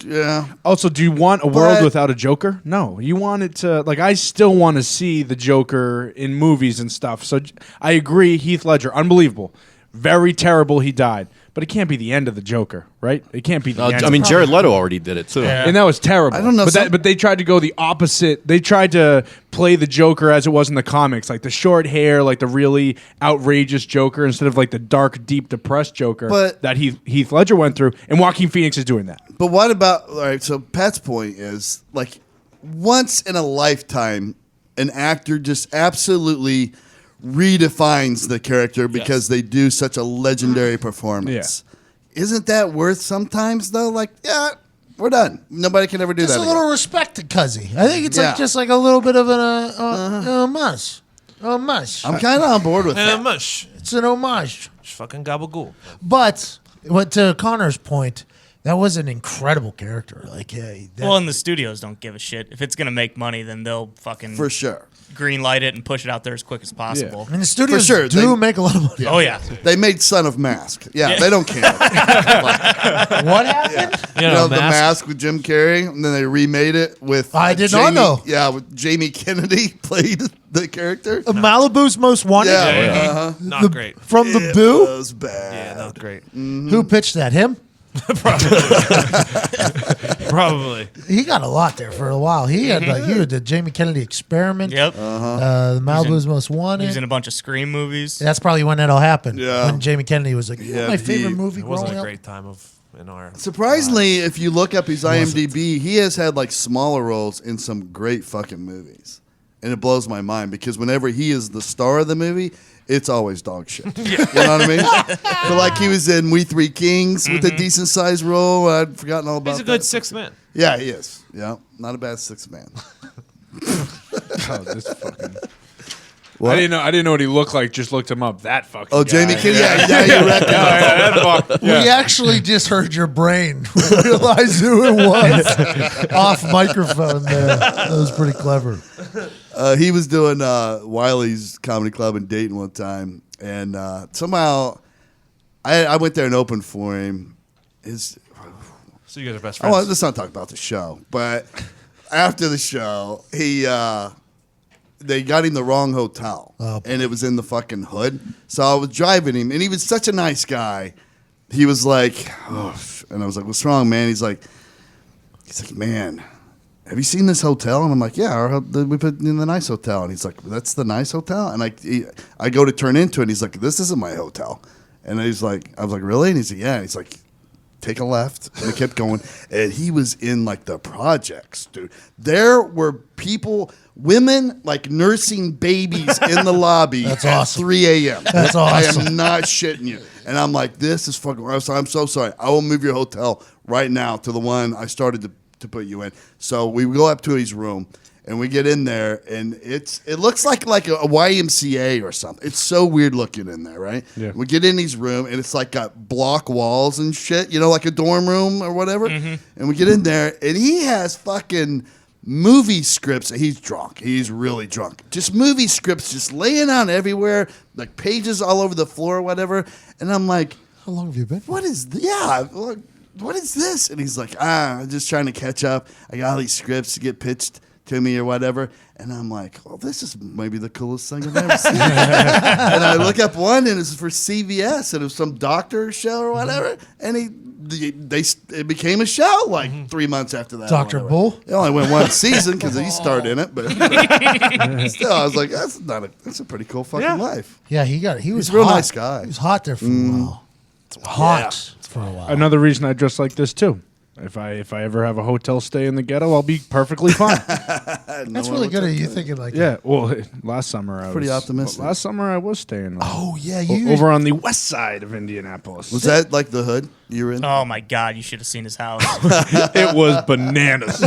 Yeah. Also, do you want a world But- without a Joker? No. You want it to, like, I still want to see the Joker in movies and stuff. So I agree, Heath Ledger, unbelievable. Very terrible he died. But it can't be the end of the Joker, right? It can't be the end. I mean, Jared Leto already did it too. Yeah. and that was terrible. I don't know, But they tried to go the opposite. They tried to play the Joker as it was in the comics, like the short hair, like the really outrageous Joker, instead of like the dark, deep, depressed Joker But- that Heath Ledger went through. And Joaquin Phoenix is doing that. But what about, all right, so Pat's point is, like, once in a lifetime, an actor just absolutely redefines the character because they do such a legendary performance. Isn't that worth sometimes, though? Like, yeah, we're done. Nobody can ever do Just that a again. little respect to Cuzzy. I think it's Yeah. like just like a little bit of an homage. Homage. I'm kind of on board with And a that. mush. It's an homage. Just fucking gabagool. But to Connor's point, that was an incredible character. Like, hey, Well, and the studios don't give a shit. If it's going to make money, then they'll fucking For sure. green light it and push it out there as quick as possible. I mean, the studios sure, do they- make a lot of money. Oh, yeah. They made Son of Mask. Yeah, they don't care. What happened? You know, the mask with Jim Carrey, and then they remade it with. I did not know. Yeah, with Jamie Kennedy played the character. Malibu's Most Wanted? Yeah, Not great. From the it Boo? was bad. Yeah, not great. Who pitched that? Him? Probably. He got a lot there for a while. He had the Jamie Kennedy Experiment. Yep. The Malibu's Most Wanted. He was in a bunch of Scream movies. That's probably when that'll happen. Yeah. When Jamie Kennedy was like, Yeah, my favorite he- movie It wasn't growing a up. great time in our. Surprisingly, if you look up his IMDb, he has had like smaller roles in some great fucking movies. And it blows my mind because whenever he is the star of the movie, it's always dog shit. You know what I mean? So like he was in We Three Kings with a decent sized role. I'd forgotten all about He's a good that. sixth man. Yeah, he is. Yeah, not a bad sixth man. Oh, this fucking. I didn't know what he looked like. Just looked him up. That fucking. Oh, guy. Jamie Kennedy. Yeah, you reckon. That fuck- We yeah. actually just heard your brain realize who it was off microphone there. That was pretty clever. He was doing Wiley's Comedy Club in Dayton one time, and somehow I went there and opened for him. So you guys are best Oh, friends. let's not talk about the show. But after the show, they got him the wrong hotel, and it was in the fucking hood. So I was driving him, and he was such a nice guy. He was like, oh, and I was like, "What's wrong, man?" He's like, "Man, have you seen this hotel?" And I'm like, "Yeah, we put in the nice hotel." And he's like, "That's the nice hotel?" And I go to turn into it. And he's like, "This isn't my hotel." And he's like, I was like, "Really?" And he's like, "Yeah." And he's like, "Take a left." And we kept going. And he was in like the projects, dude. There were women like nursing babies in the lobby That's at awesome. 3 a.m. That's awesome. I am not shitting you. And I'm like, this is fucking. I'm so sorry. I will move your hotel right now to the one I started to put you in. So we go up to his room. And we get in there, and it looks like a YMCA or something. It's so weird looking in there, right? Yeah. We get in his room, and it's like got block walls and shit, you know, like a dorm room or whatever. And we get in there, and he has fucking movie scripts. He's drunk. He's really drunk. Just movie scripts just laying out everywhere, like pages all over the floor or whatever. And I'm like, How long have you been? what is what is this? And he's like, I'm just trying to catch up. I got all these scripts to get pitched to me or whatever. And I'm like, well, this is maybe the coolest thing I've ever seen. And I look up one, and it's for CBS, and it was some doctor show or whatever. And it became a show like 3 months after that. or Dr. whatever. Bull? It only went one season because he starred in it, but still, I was like, that's a pretty cool fucking life. Yeah, he was a real hot. nice guy. He was hot there for a while. Hot for a while. Another reason I dress like this too. If I ever have a hotel stay in the ghetto, I'll be perfectly fine. That's really good of you thinking like Yeah. Well, last summer I Pretty was optimistic. Last summer I was staying. Oh, yeah, you over on the west side of Indianapolis. Was that like the hood you were in? Oh my God! You should have seen his house. It was bananas.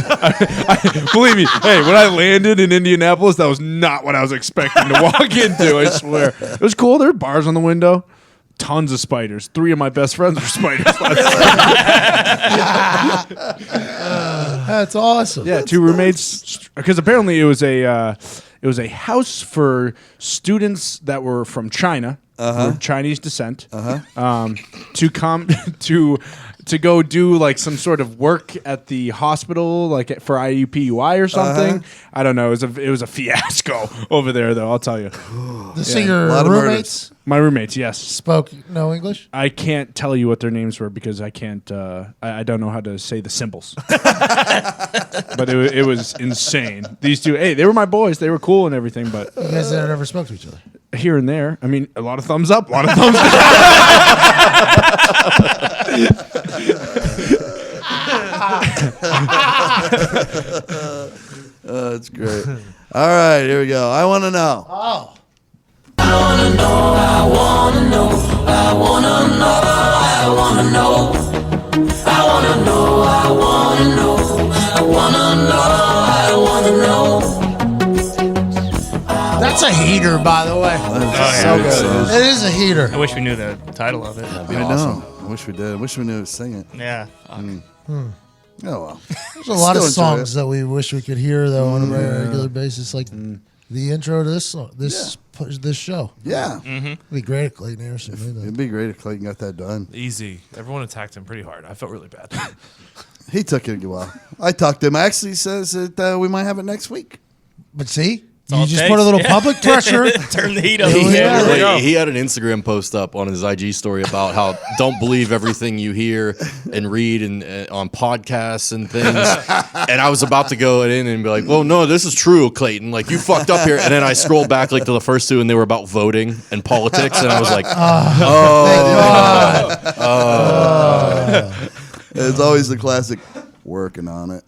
Believe me, hey, when I landed in Indianapolis, that was not what I was expecting to walk into. I swear, it was cool. There were bars on the window. Tons of spiders. 3 of my best friends were spiders last night. That's awesome. Yeah, two roommates. Because apparently it was a house for students that were from China, were Chinese descent, to come to go do like some sort of work at the hospital, like for IUPUI or something. I don't know. It was a fiasco over there, though. I'll tell you. So your lot of roommates My roommates, yes. spoke no English? I can't tell you what their names were because I can't. I don't know how to say the symbols. But it was insane. These two, hey, they were my boys. They were cool and everything. But You guys never spoke to each other. here and there, I mean, a lot of thumbs up, a lot of thumbs down. That's great. All right, here we go. I want to know. Oh. That's a heater, by the way. So It is a heater. I wish we knew the title of it. I know. I wish we did. I wish we knew to sing it. Yeah. Oh, well. There's a lot of Still enjoy songs that we wish we could hear though on a regular basis, like the intro to this song, this show. Yeah. It'd be great if Clayton Anderson made that. It'd be great if Clayton got that done. Easy. Everyone attacked him pretty hard. I felt really bad. He took it well. I talked to him. Actually says that we might have it next week. But see, all you it just takes. put a little Yeah. public pressure. Turn the heat up. He had an Instagram post up on his IG story about how don't believe everything you hear and read and on podcasts and things. And I was about to go in and be like, "Well, no, this is true, Clayton. Like you fucked up here." And then I scrolled back like to the first two, and they were about voting and politics, and I was like, Thank God. It's always the classic. Working on it.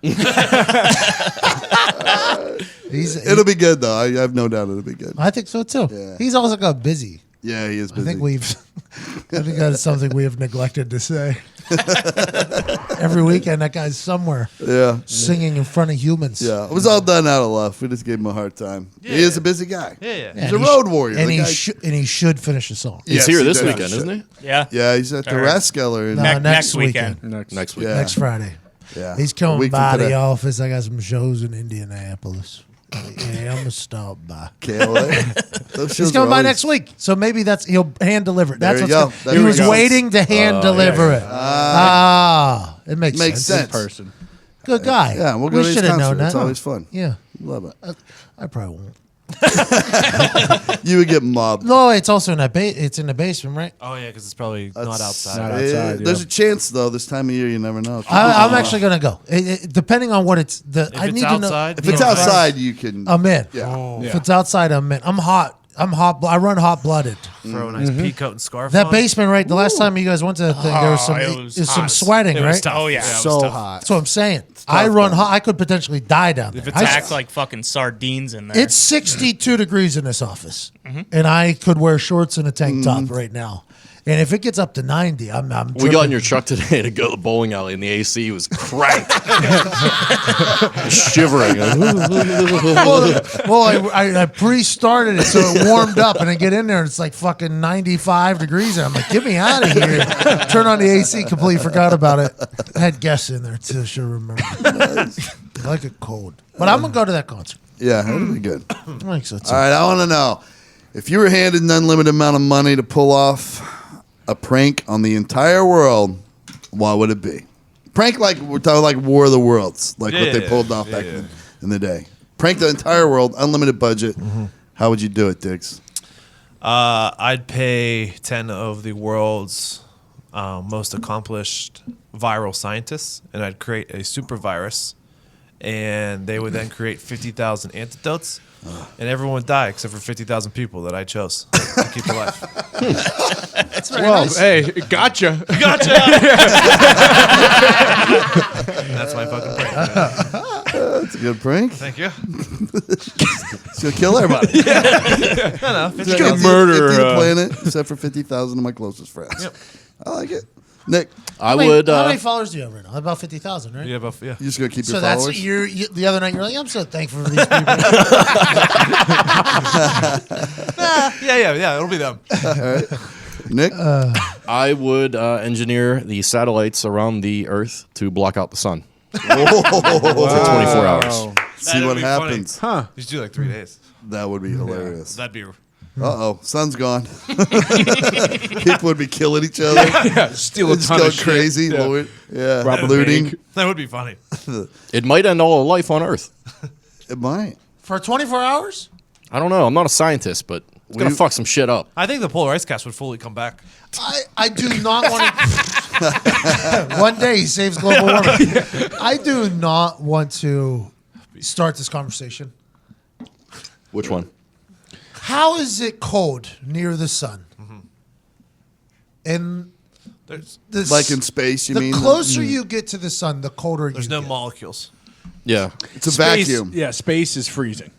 It'll be good though. I have no doubt it'll be good. I think so too. Yeah. He's also got busy. Yeah, he is busy. I think that's something we have neglected to say. Every weekend, that guy's somewhere Yeah. singing in front of humans. Yeah. It was all done out of love. We just gave him a hard time. He is a busy guy. Yeah. He's a road warrior. and The he guy- should finish a song. "He's Yes, here he this does. weekend, isn't he?" Yeah. Yeah, he's at the All right. Rathskeller. No, And, next weekend. Next week. Yeah. Next Friday. yeah. He's A coming week from by the today. office. I got some shows in Indianapolis. Yeah, I'm gonna stop by. Can't wait. Those He's shows coming are by always- next week, so maybe he'll hand deliver it. That's There you what's go. gonna- There he we was go. waiting to hand deliver it. It makes Makes sense. Person. Good guy. Yeah, we'll go we to his should have known concert. that. It's always fun. Yeah, Love it. I probably won't. You would get mobbed. No, it's also in it's in the basement, right? Oh, yeah, because it's probably not outside. Not outside, There's yeah. a chance though. This time of year, you never know. I'm actually gonna go. Depending on what it's. If I it's need outside, to if it's know. outside, you can. I'm in. Yeah. Oh, If it's outside, I'm in. I'm hot. I run hot blooded. throw a nice pea coat and scarf That on. basement, right? The last time you guys went to that thing, there was some it was some hot. sweating, It was right? tough. Oh, yeah. it was So tough. hot. That's what I'm saying. I run hot. I could potentially die down there. If it's I- act like fucking sardines in there. It's 62 degrees in this office, and I could wear shorts and a tank top right now. And if it gets up to 90, I'm We got in tripping. your truck today to go to the bowling alley, and the AC was cranked, shivering. Well, I pre-started it so it warmed up, and I get in there and it's like fucking 95 degrees, and I'm like, get me out of here. Turn on the AC, completely forgot about it. I had guests in there too, should remember. I like it cold. But I'm going to go to that concert. Yeah, it'll be good. I think so too. All right, I want to know if you were handed an unlimited amount of money to pull off a prank on the entire world, what would it be? Prank like we're talking like War of the Worlds, like what they pulled off back in the day. Prank the entire world, unlimited budget. How would you do it, Diggs? I'd pay 10 of the world's most accomplished viral scientists, and I'd create a super virus, and they would then create 50,000 antidotes, and everyone would die except for 50,000 people that I chose to keep alive. Well, hey, gotcha. That's my fucking prank. That's a good prank. Thank you. It's gonna kill everybody. It's gonna murder, the planet, except for 50,000 of my closest friends. Yep. I like it. Nick, I Wait, would. how many followers do you have right now? About 50,000, right? Yeah, you just gonna keep So your that's followers? you the other night. You're like, I'm so thankful for these people. yeah. It'll be them. Nick, I would engineer the satellites around the Earth to block out the sun. For 24 hours. See what happens. Huh. You should do like 3 days. That would be hilarious. That'd be. Uh-oh, sun's gone. People would be killing each other. Steal a Just ton go of shit. crazy. Yeah. Rob a Looting. bank. That would be funny. It might end all life on Earth. It might. For 24 hours? I don't know. I'm not a scientist, but it's going to fuck some shit up. I think the Polar Ice Cast would fully come back. I do not want to. One day he saves global warming. I do not want to start this conversation. Which one? How is it cold near the sun? And There's Like in space, you the mean? closer you get to the sun, the colder there's you no get. molecules. Yeah. It's a Space- vacuum. Yeah, space is freezing.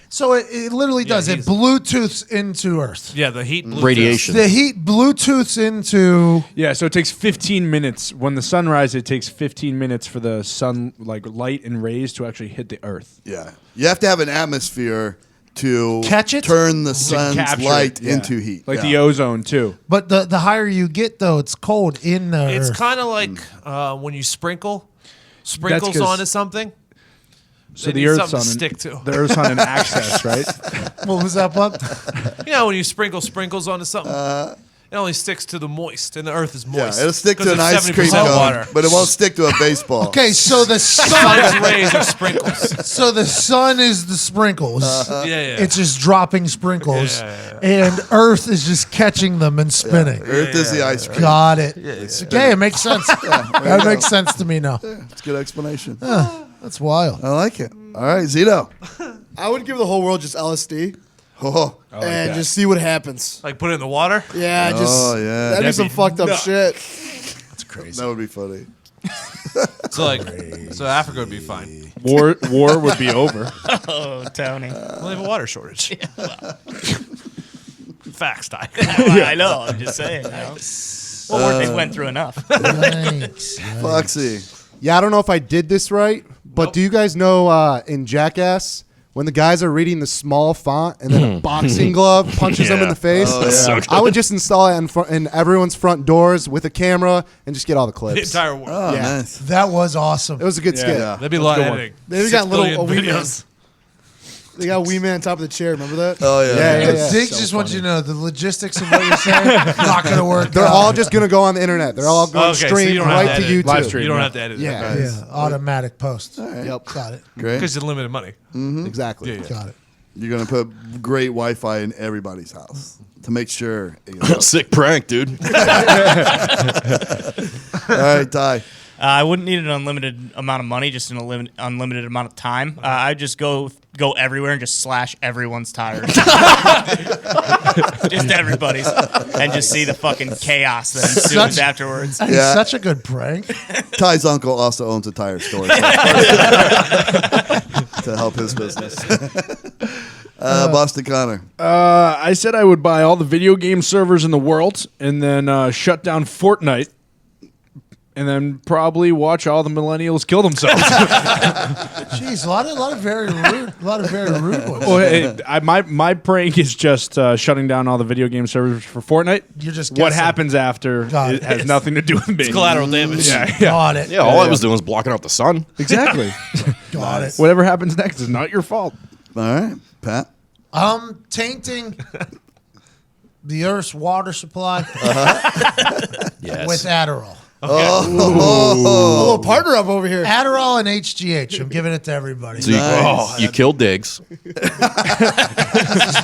So it literally does. It he's- Bluetooths into Earth. Yeah, the heat. Bluetooth. Radiation. The heat Bluetooths into. Yeah, so it takes 15 minutes. When the sun rises, it takes 15 minutes for the sun, like light and rays, to actually hit the Earth. Yeah. You have to have an atmosphere to Catch it? turn the sun's Capture light it, yeah. into heat. Like Yeah. the ozone, too. But the higher you get, though, it's cold in the It's Earth. kind of like when you sprinkles 'cause- onto something. So They the need Earth's something on to stick to. The Earth's on an axis, right? What was that, bud? You know, when you sprinkles onto something, it only sticks to the moist, and the Earth is Yeah, moist. it'll stick 'Cause to an it's ice cream 70% cone, water. but it won't stick to a baseball. Okay, so the sun. Sun's rays are sprinkles. So the sun is the sprinkles. Yeah. It's just dropping sprinkles, Yeah. and Earth is just catching them and spinning. Earth is the ice cream. Got it. Okay, it makes sense. That makes sense to me now. It's a good explanation. That's wild. I like it. All right, Zito. I would give the whole world just LSD Oh, and just see what happens. Like put it in the water. Yeah, just Oh, yeah. that'd be some fucked up shit. that would be funny. So Africa would be fine. War would be over. Oh, Tony. We'll have a water shortage. Facts, Ty. I know. I'm just saying. You know? Well, they went through enough. Thanks. Foxy. Yeah, I don't know if I did this right, but do you guys know in Jackass when the guys are reading the small font and then a boxing glove punches them in the face? So I would just install it in everyone's front doors with a camera and just get all the The clips. entire world. Oh, Yeah. nice. That was awesome. It was a good skit. Yeah. That'd be a lot of good one. editing. They 6 got little billion wee man. videos. They got Wee Man on top of the chair. Remember that? Oh, yeah. Yeah. Diggs just wants you to know the logistics of what you're saying not going to work. They're out. all just going to go on the internet. They're all going Okay, so stream you don't have right to to edit. YouTube. Live stream. You don't have to edit it. Yeah. Yeah, automatic post. Yep. Got it. Great. Because it's limited money. Exactly. Yeah. Got it. You're going to put great Wi-Fi in everybody's house to make sure. It goes. Sick prank, dude. All right, Ty. I wouldn't need an unlimited amount of money, just an unlimited amount of time. I'd just go everywhere and just slash everyone's tires. Just everybody's. And just see the fucking chaos that ensues Such- afterwards. That is Yeah. such a good prank. Ty's uncle also owns a tire store so to help his business. Boston Connor. I said I would buy all the video game servers in the world and then shut down Fortnite. And then probably watch all the millennials kill themselves. Jeez, a lot of very rude ones. Well, hey, my prank is just shutting down all the video game servers for Fortnite. You're just What guessing. happens after Got it it. has nothing to do with me. It's collateral damage. Yeah, Got it. Yeah, all I was doing was blocking out the sun. exactly. Got it. Whatever happens next is not your fault. All right, Pat. Tainting the Earth's water supply Yes. with Adderall. A little partner up over here. Adderall and HGH. I'm giving it to everybody. So you, Nice. you killed Diggs.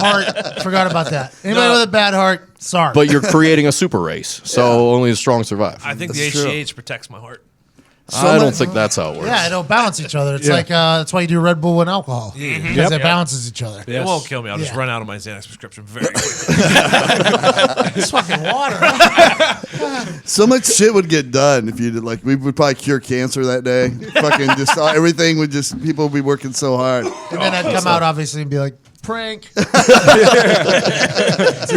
Heart. Forgot about that. Anybody with a bad heart, sorry. But you're creating a super race, so only the strong survive. I think That's the true. HGH protects my heart. I don't think that's how it works. yeah, it'll balance each other. It's Yeah. like that's why you do Red Bull and alcohol because it balances each other. It won't kill me. I'll just Yeah. run out of my Xanax prescription very quickly. It's fucking water. So much shit would get done if you did. Like we would probably cure cancer that day. Fucking just everything would just people would be working so hard. And then I'd come out obviously and be like, prank. You're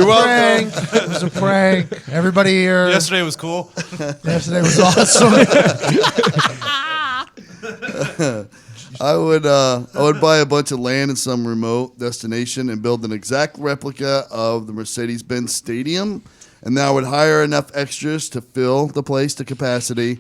Prank. It was a prank. Everybody here. Yesterday was cool. Yesterday was awesome. I would buy a bunch of land in some remote destination and build an exact replica of the Mercedes-Benz Stadium, and then I would hire enough extras to fill the place to capacity.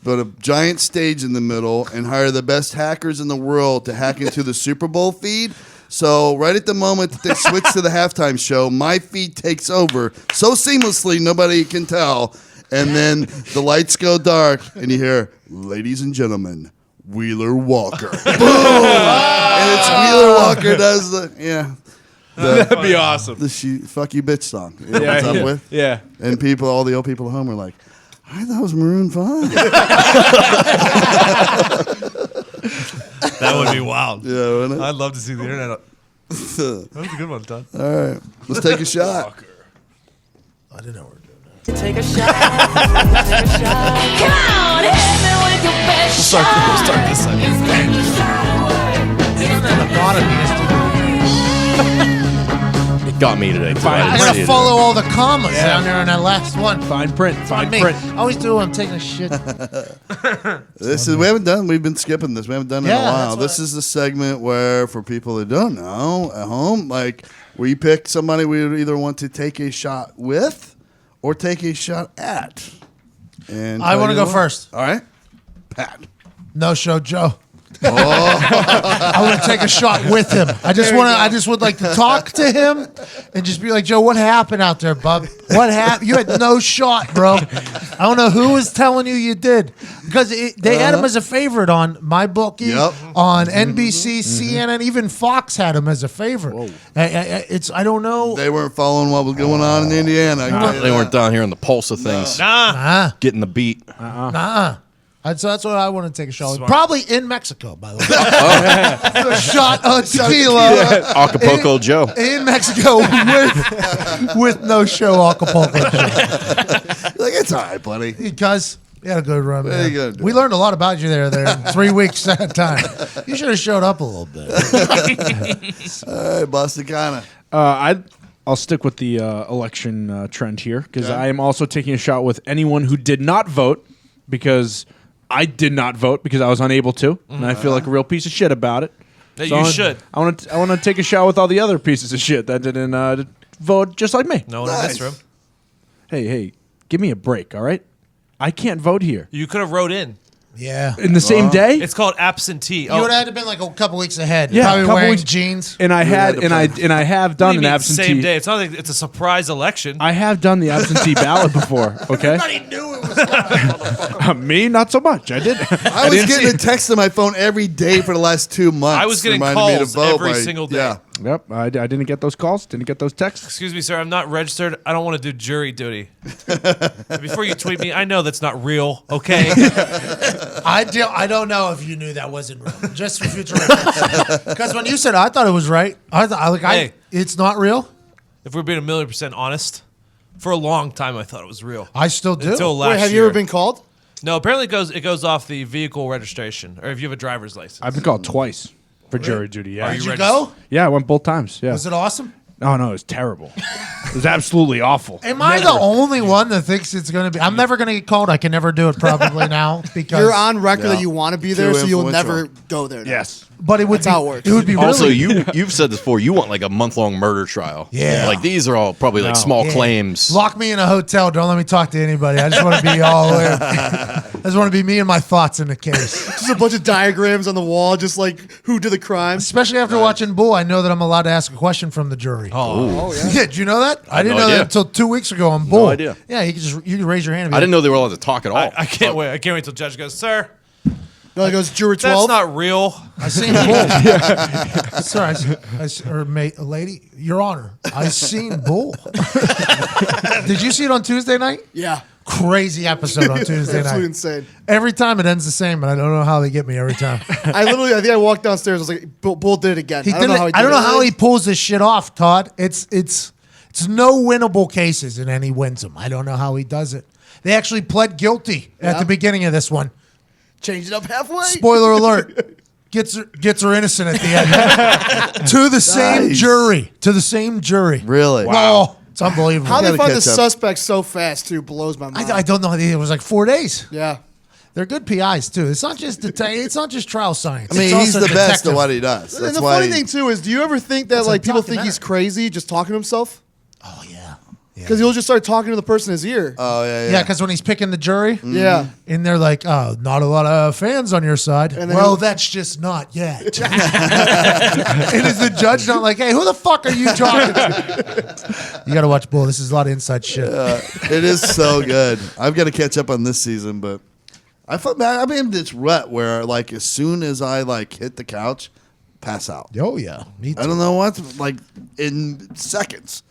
put a giant stage in the middle, and hire the best hackers in the world to hack into the Super Bowl feed. So right at the moment that they switch to the halftime show, my feed takes over so seamlessly nobody can tell. And then the lights go dark, and you hear, "Ladies and gentlemen, Wheeler Walker." Boom! And it's Wheeler Walker does That'd be awesome. the "Fuck You Bitch" song. You know what's up with? Yeah. And all the old people at home are like, "I thought it was Maroon 5." That would be wild. Yeah, wouldn't it? I'd love to see the internet. That was a good one, Todd. All right, let's take a shot. I didn't know we were doing Take a shot. Take a shot. Come on, hit me with your best We'll start this side. It got me today. Fine. I gotta follow all the commas down there on that last one. Fine print. Fine Me. print. I always do when I'm taking a shit. We've been skipping this. We haven't done it in a Yeah, while. that's This is the segment where, for people that don't know at home, like we pick somebody we would either want to take a shot with or take a shot at. And I want to go first. All right, Pat. No show, Joe. I want to take a shot with him. I just would like to talk to him and just be like, Joe, what happened out there, bub? What happened? You had no shot, bro. I don't know who was telling you did, because they had him as a favorite on MyBookie, on NBC, CNN, even Fox had him as a favorite. I don't know. They weren't following what was going on in Indiana. They weren't down here on the pulse of things. Getting the beat. So that's what I want to take a shot with. Probably in Mexico, by the way. A shot of tequila. Acapulco Joe. In Mexico with no show Acapulco Joe. Like, it's all right, buddy. Because you had a good run, man. Very good. We learned a lot about you there in 3 weeks at a time. You should have showed up a little bit. All right, Bosticana. I'll stick with the election trend here, because I am also taking a shot with anyone who did not vote, because I did not vote because I was unable to, and I feel like a real piece of shit about it. You should. I want to take a shot with all the other pieces of shit that didn't vote just like me. No one in this room. Hey, give me a break, all right? I can't vote here. You could have wrote in. Yeah. In the same day? It's called absentee. You would have had to been like a couple weeks ahead. Yeah, Probably a couple wearing weeks. jeans. And I have done an absentee. Same day. It's not like it's a surprise election. I have done the absentee ballot before, okay? Everybody knew it was Me, not so much. I didn't. I was getting a text on my phone every day for the last 2 months. I was getting reminding me to calls vote every by- single day. Yeah. Yep, I didn't get those calls. Didn't get those texts. Excuse me, sir. I'm not registered. I don't want to do jury duty. Before you tweet me, I know that's not real. Okay. I don't know if you knew that wasn't real. Just for future reference. Because when you said I thought it was right, Hey. it's not real. If we're being 1,000,000% honest, for a long time I thought it was real. I still do. Until last Wait, have you year. ever been called? No, apparently it goes off the vehicle registration, or if you have a driver's license. I've been called twice for jury duty. Yeah, Did you go? Yeah, I went both times. Yeah. Was it awesome? No, it was terrible. It was absolutely awful. Am I the only one that thinks it's going to be? I'm never going to get called. I can never do it probably now because You're on record that you want to be there, Too so you'll influential. never go there. now. Yes. But it would That's be, how it works. It would be really. Also, you've said this before. You want like a month-long murder trial. Yeah. Like these are all probably like small Yeah. claims. Lock me in a hotel. Don't let me talk to anybody. I just want to be all in. I just want to be me and my thoughts in the case. Just a bunch of diagrams on the wall, just like who did the crime. Especially after watching Bull, I know that I'm allowed to ask a question from the jury. Oh, Yeah, did you know that? I didn't no know idea. that until 2 weeks ago on Bull. idea. Yeah, you can raise your hand. And be I didn't know they were allowed to talk at all. I can't wait. I can't wait till the judge goes, sir, No, it goes juror that's 12. not real. I seen Bull. Sir, a lady, Your Honor, I seen Bull. Did you see it on Tuesday night? Yeah. Crazy episode on Tuesday Absolutely night. insane. Every time it ends the same, but I don't know how they get me every time. I think I walked downstairs. I was like, Bull did it again. He I don't did know how he it. did I don't it. know how he pulls this shit off, Todd. It's no winnable cases, and then he wins them. I don't know how he does it. They actually pled guilty at the beginning of this one. changed it up halfway. Spoiler alert. Gets her innocent at the end. To the same jury. To the same jury. Really? Wow. Oh, it's unbelievable. How they gotta find the catch up. suspect so fast too blows my mind. I don't know. It was like 4 days. Yeah. They're good PIs too. It's not just it's not just trial science. I mean, It's he's also the best detective. at what he does. And That's the why. funny thing too is, do you ever think that It's a like people think he's documentary. crazy just talking to himself? Oh yeah. Because he'll just start talking to the person in his ear. Oh yeah. Yeah, because when he's picking the jury, Yeah. and they're like, "Oh, not a lot of fans on your side." And then Well, he'll- that's just not yet. And is the judge not like, "Hey, who the fuck are you talking to?" You got to watch Bull. This is a lot of inside shit. It is so good. I've got to catch up on this season, but I'm in this rut where like as soon as I like hit the couch, pass out. Oh yeah, me too. I don't know what, like in seconds.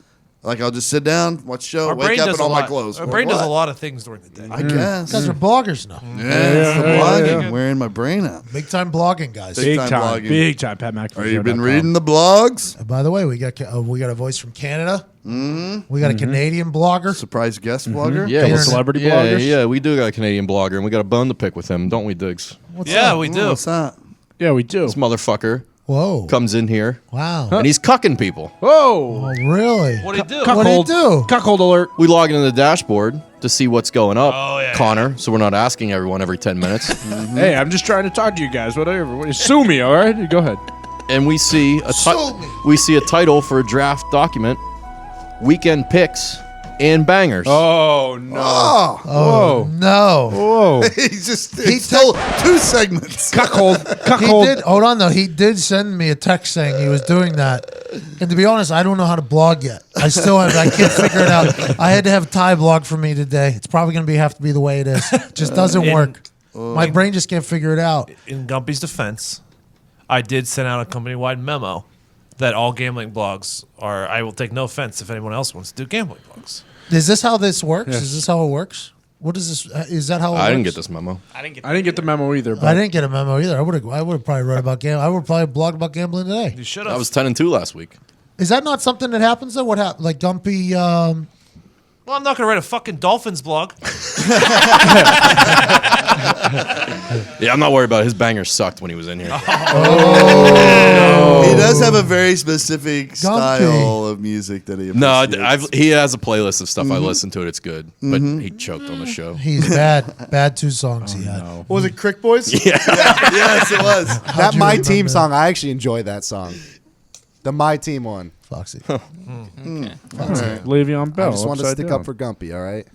Like I'll just sit down, watch a show, Our wake brain up does in a all lot. my clothes. Our brain does a What? lot of things during the day. I guess. You guys are bloggers now. Yeah, it's the blogging wearing my brain out. Big time blogging, guys. Big time blogging. Big time. Pat McAfee. Are you been reading the blogs? By the way, we got a voice from Canada. Mm-hmm. We got a Canadian blogger. Surprise guest blogger? Yeah, Internet. celebrity yeah, bloggers? yeah, we do got a Canadian blogger, and we got a bone to pick with him, don't we, Diggs? What's Yeah, up? we do. What's that? Yeah, we do. This motherfucker Whoa! comes in here, Wow! and he's cucking people. Whoa. Oh, really? What do you do? What do you do? Cuckold alert. We log into the dashboard to see what's going up, Oh, yeah, Connor, so we're not asking everyone every 10 minutes. Hey, I'm just trying to talk to you guys. Whatever. Sue me, all right? Go ahead. And we see a Sue me. we see a title for a draft document, weekend picks and bangers. Oh, no. Oh, Oh no! Whoa. he's just it's still two segments. Cuckold. He Cuckold. did. Hold on though. He did send me a text saying he was doing that. And to be honest, I don't know how to blog yet. I can't figure it out. I had to have Ty blog for me today. It's probably going to have to be the way it is. Just doesn't work. My brain just can't figure it out. In Gumpy's defense, I did send out a company-wide memo that all gambling blogs are. I will take no offense if anyone else wants to do gambling blogs. Is this how this works? Is this how it works? What is this? Is that how it I works? didn't get this memo. I didn't get. I didn't get the memo either. But I didn't get a memo either. I would have probably wrote about gambling. I would have probably blogged about gambling today. You should I have. was 10-2 last week. Is that not something that happens though? What happened? Like Gumpy. Well, I'm not going to write a fucking Dolphins blog. Yeah, I'm not worried about it. His bangers sucked when he was in here. He does have a very specific style of music that he No, appreciates. he has a playlist of stuff. I listen to it. It's good, but he choked on the show. He's bad. Bad 2 songs he had. What was it, Crick Boys? Yes, it was. That you My remember Team that? song, I actually enjoy that song. The My Team one. Foxy. Le'Veon Bell. I just wanted to upside stick down. up for Gumpy, all right?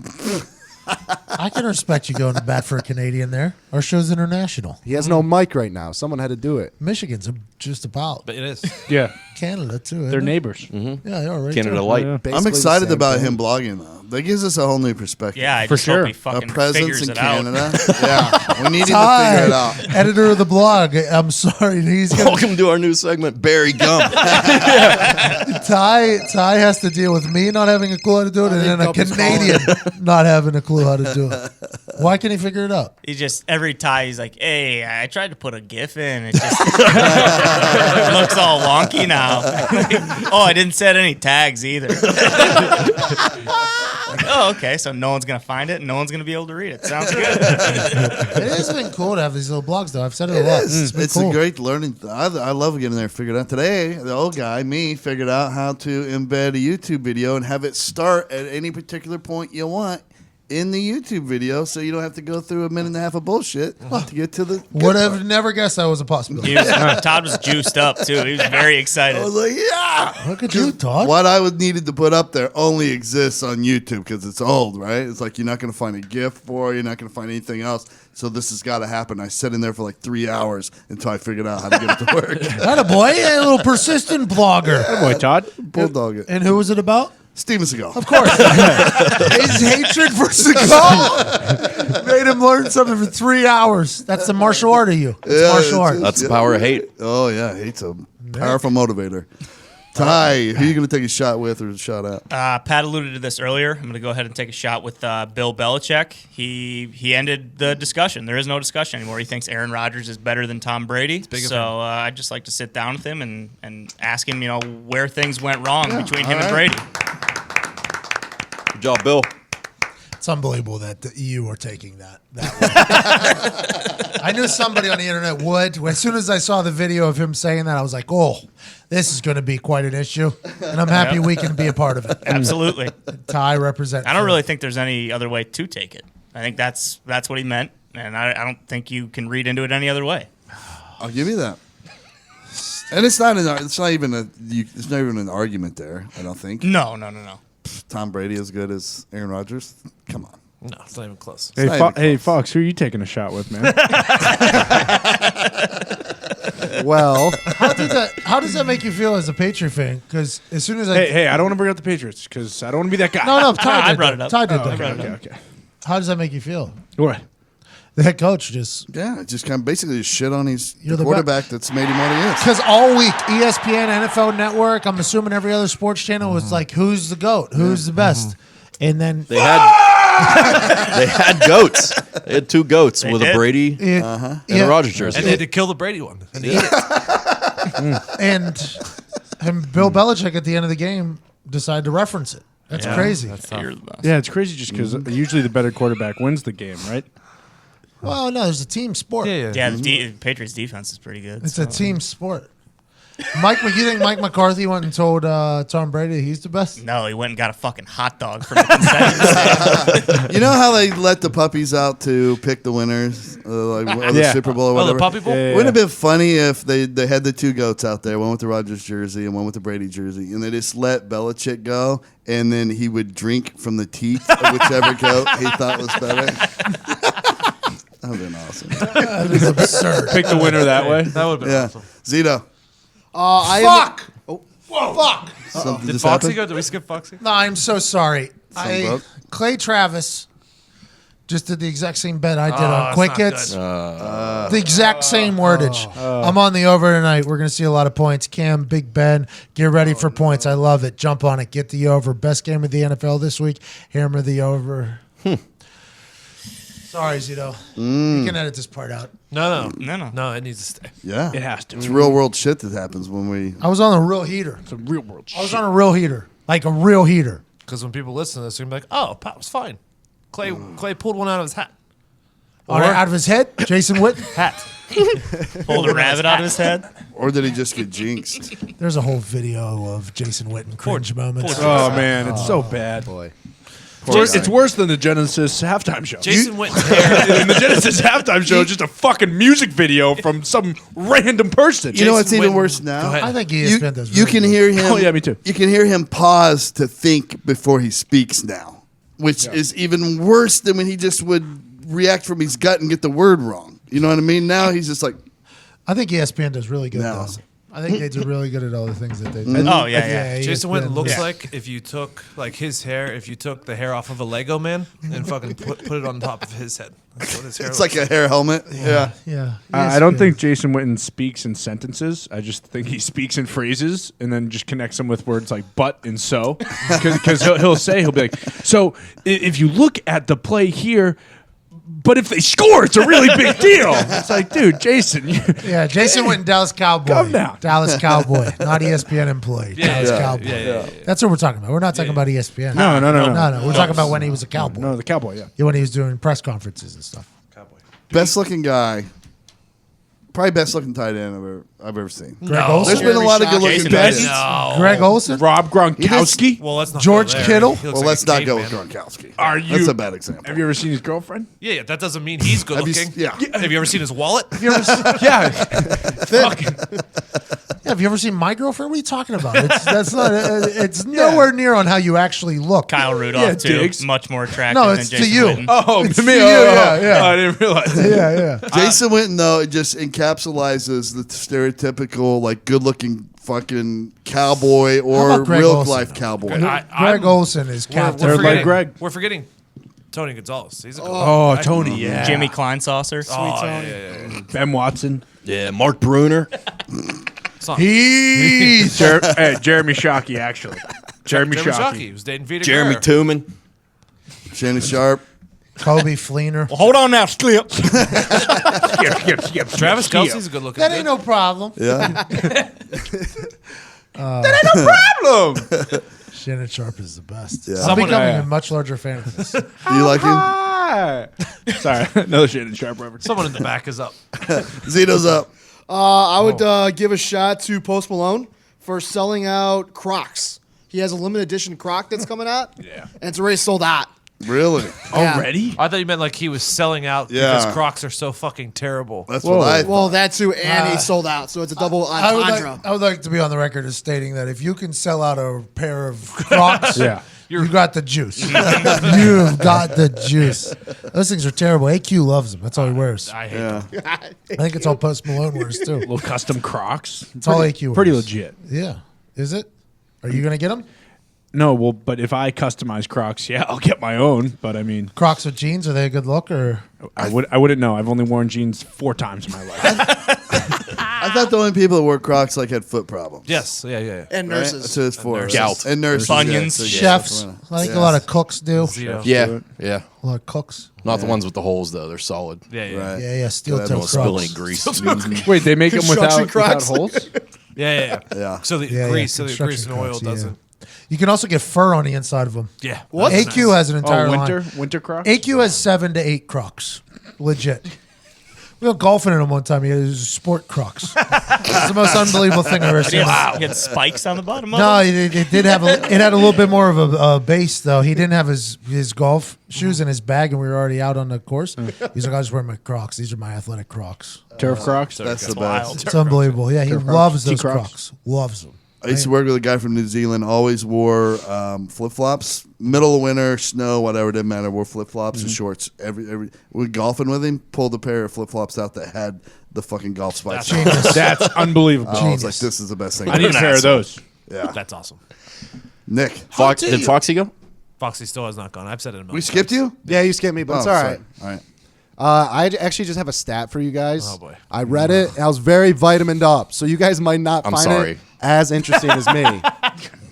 I can respect you going to bat for a Canadian there. Our show's international. He has no mic right now. Someone had to do it. Michigan's just about. But it is. Yeah, Canada, too. they're isn't it? neighbors. Yeah, they are right Canada there. Light. Yeah. I'm Basically excited the same about thing. him blogging though. That gives us a whole new perspective. Yeah, I For just sure. hope he A fucking presence figures in it out. Canada. Yeah, we need him to figure it out. Editor of the blog. I'm sorry. He's gonna, Welcome to our new segment, Barry Gump. Ty has to deal with me not having a clue how to do it, and then a Canadian not having a clue how to do it. Why can't he figure it out? He just every time he's like, "Hey, I tried to put a GIF in. It just it looks all wonky now." Oh, I didn't set any tags either. Like, oh, okay. So no one's gonna find it, and no one's gonna be able to read it. Sounds good. It has been cool to have these little blogs, though. I've said it a lot. It's been It's cool. a great learning. I love getting there and figured out. Today, the old guy, me, figured out how to embed a YouTube video and have it start at any particular point you want in the YouTube video, so you don't have to go through a minute and a half of bullshit to get to the. good Would have part. never guessed that was a possibility. Todd was juiced up too. He was very excited. I was like, yeah. Look at you, Todd. What I was needed to put up there only exists on YouTube because it's old, right? It's like you're not going to find a GIF for it. You're not going to find anything else. So this has got to happen. I sat in there for like 3 hours until I figured out how to get it to work. That a boy, a little persistent blogger. Good boy, Todd. Bulldog it. And who was it about? Steven Seagal. Of course. His hatred for Seagal made him learn something for 3 hours. That's the martial art of you. It's martial art. That's the power of hate. Oh, yeah. Hate's a powerful motivator. Ty, who are you going to take a shot with or a shot at? Pat alluded to this earlier. I'm going to go ahead and take a shot with Bill Belichick. He ended the discussion. There is no discussion anymore. He thinks Aaron Rodgers is better than Tom Brady. So I'd just like to sit down with him and ask him, where things went wrong between him and Brady. Good job, Bill. It's unbelievable that you are taking that way. I knew somebody on the internet would. As soon as I saw the video of him saying that, I was like, oh, this is going to be quite an issue. And I'm happy we can be a part of it. Absolutely. Ty represents. I don't really think there's any other way to take it. I think that's what he meant, and I don't think you can read into it any other way. I'll give you that. And it's not even an argument there, I don't think. No. Tom Brady as good as Aaron Rodgers? Come on. No, it's not even close. Hey, not even close. Fox, who are you taking a shot with, man? Well, How does that make you feel as a Patriot fan? Because as soon as I hey, I don't want to bring up the Patriots because I don't want to be that guy. no, Ty I did. brought it up. Ty did. I that. brought it Okay. How does that make you feel? What? The head coach just Yeah, just kind of basically just shit on You're the the quarterback that's made him what he is. because all week ESPN, NFL Network, I'm assuming every other sports channel was like, "Who's the GOAT? Who's the best?" And then They had goats. They had 2 goats with did? a Brady it, and a Rodgers jersey. And they had to kill the Brady one. And eat it. and Bill Belichick at the end of the game decided to reference it. That's crazy. That's tough. You're the best. Yeah, it's crazy just because usually the better quarterback wins the game, right? Well, no, there's a team sport. Yeah. Yeah, the Patriots defense is pretty good. It's a team sport. You think Mike McCarthy went and told Tom Brady he's the best? No, he went and got a fucking hot dog from the concession stand. You know how they let the puppies out to pick the winners, of the Yeah. Super Bowl or Oh, whatever? the Puppy Bowl? Yeah. Wouldn't it have been funny if they had the 2 goats out there, one with the Rodgers jersey and one with the Brady jersey, and they just let Belichick go, and then he would drink from the teeth of whichever goat he thought was better? That would have been awesome. That is absurd. Pick the winner that way. That would have been Yeah. awesome. Zito, Fuck! Whoa! Fuck! something Did just Foxy happened? go? Did we skip Foxy? No, I'm so sorry. broke? Clay Travis just did the exact same bet I did on it's Quick not Hits. good. The exact same wordage. I'm on the over tonight. We're going to see a lot of points. Cam, Big Ben, get ready for points. I love it. Jump on it. Get the over. Best game of the NFL this week. Hammer the over. Sorry, Zito. You can edit this part out. No, it needs to stay. Yeah. It has to. It's real world shit that happens when we. I was on a real heater. It's a real world I was on a real heater. Like a real heater. Because when people listen to this, they're going to be like, oh, Pat was fine. Clay pulled one out of his hat. Out of his head, Jason Witten. Hat. Pulled a rabbit out of his head. Or did he just get jinxed? There's a whole video of Jason Witten cringe moments. Oh man, it's so bad. boy. It's worse than the Genesis halftime show. Jason Witten's hair. In the Genesis halftime show is just a fucking music video from some random person. You know what's Jason even Witten- worse Go now? ahead. I think You, ESPN does. you really can good. hear him. Oh, yeah, me too. You can hear him pause to think before he speaks now, which is even worse than when he just would react from his gut and get the word wrong. You know what I mean? Now he's just like, I think ESPN does really good. No. Though. I think they do really good at all the things that they do. Oh, yeah. Jason ESPN. Witten looks Yeah. like if you took like his hair, if you took the hair off of a Lego man and fucking put it on top of his head. That's what his hair it's like a hair helmet. Yeah. Yeah. I don't ESPN. think Jason Witten speaks in sentences. I just think he speaks in phrases and then just connects them with words like "but" and "so." Because he'll be like, "So if you look at the play here, but if they score, it's a really big deal." It's like, dude, Jason, Yeah, Jason Witten, Dallas Cowboy. Calm down. Dallas Cowboy, not ESPN employee. Dallas Cowboy. yeah. That's what we're talking about. We're not talking about ESPN. no. No. We're talking about when he was a cowboy. No, the cowboy, yeah. Yeah, when he was doing press conferences and stuff. Best looking guy. Probably best looking tight end I've ever seen. Greg Olson. There's been a lot of good looking Jason tight Witten. ends. No. Greg Olson. Rob Gronkowski. Well, let's not George go there. Kittle? He looks Well, like let's a not go with caveman. Gronkowski. Are you? That's a bad example. Have you ever seen his girlfriend? Yeah, that doesn't mean he's good Have you looking. s- yeah. Have you ever seen his wallet? Yeah. Yeah, have you ever seen My Girlfriend? What are you talking about? It's nowhere near on how you actually look. Kyle Rudolph, too. Diggs. Much more attractive No, than it's to Jason you. Witten. Oh, It's me. to you, Oh, yeah. I didn't realize. Yeah. Jason Witten, though, it just encapsulates the stereotypical, like, good looking fucking cowboy How or about Greg real Olson? life cowboy. Greg Olson is captain. They're forgetting, like Greg. We're forgetting Tony Gonzalez. He's a good Oh, Tony, yeah. Jimmy Kleinsaucer. Ben Watson. Yeah, Mark Bruner. He's Jeremy Shockey, actually. Jeremy Shockey. Shockey. He was dating Vita Jeremy Guerra. Tooman. Shannon Sharp. Kobe Fleener. Hold on now, Skip. Travis Kelce's a good looking That dude. ain't no problem. Yeah. Problem. Shannon Sharp is the best. Yeah. I'm Someone- becoming Yeah. a much larger fan of this. Do you like him? Ah. Sorry, another Shannon Sharp reference. Someone in the back is up. Zito's up. I would give a shot to Post Malone for selling out Crocs. He has a limited edition Croc that's coming out. Yeah. And it's already sold out. Really? Yeah. Already? I thought you meant like he was selling out Yeah. because Crocs are so fucking terrible. That's Whoa. what I Well, thought. that too, and he sold out. So it's a double I entendre. would like to be on the record as stating that if you can sell out a pair of Crocs, Yeah. You got the juice. You've got the juice. Those things are terrible. AQ loves them. That's all he wears. I hate them. I think it's all Post Malone wears too. Little custom Crocs. It's all AQ. Pretty wears. legit. Yeah. Is it? Are you gonna get them? No, well, but if I customize Crocs, yeah, I'll get my own. But I mean, Crocs with jeans, are they a good look or? I wouldn't know. I've only worn jeans 4 times in my life. I thought the only people that wore Crocs like had foot problems. Yes. Yeah. And Right? nurses. That's what it's for. nurses. Gout. And nurses. Bunions. Yeah, so Chefs. yeah. I think a lot of cooks do. Zito. Yeah. A lot of cooks. Not the ones with the holes though. They're solid. Yeah. Right. Yeah. Steel Yeah, toe Don't spill any Crocs. grease. Wait, they make them Construction without Crocs. holes? Yeah. Yeah. So the Yeah, grease, so the construction grease and oil Crocs, yeah. doesn't. You can also get fur on the inside of them. Yeah. What? That's AQ nice. has an entire line. winter Crocs? AQ has 7 to 8 Crocs. Legit. We went golfing in them one time. He had his sport Crocs. It's the most unbelievable thing I've ever seen. He had spikes on the bottom of No, it. it did have it had a little bit more of a base though. He didn't have his golf shoes in his bag, and we were already out on the course. He's like, I just wear my Crocs. These are my athletic Crocs. Turf Crocs? That's the wild. best. It's unbelievable. Yeah, he loves those T-Crocs. Crocs. Loves them. I used to work with a guy from New Zealand. Always wore flip flops. Middle of winter, snow, whatever, didn't matter. Wore flip flops and shorts. Every we golfing with him. Pulled a pair of flip flops out that had the fucking golf spikes. on it. Genius. That's unbelievable. I was like, this is the best thing. I need a pair of those. Yeah, That's awesome. Nick, Did Foxy go? Foxy still has not gone. I've said it a million we skipped times. you. Yeah, you skipped me, but it's Oh, all sorry. right. All right. I actually just have a stat for you guys. Oh, boy. I read it, and I was very vitamined up, so you guys might not I'm find sorry. it as interesting as me.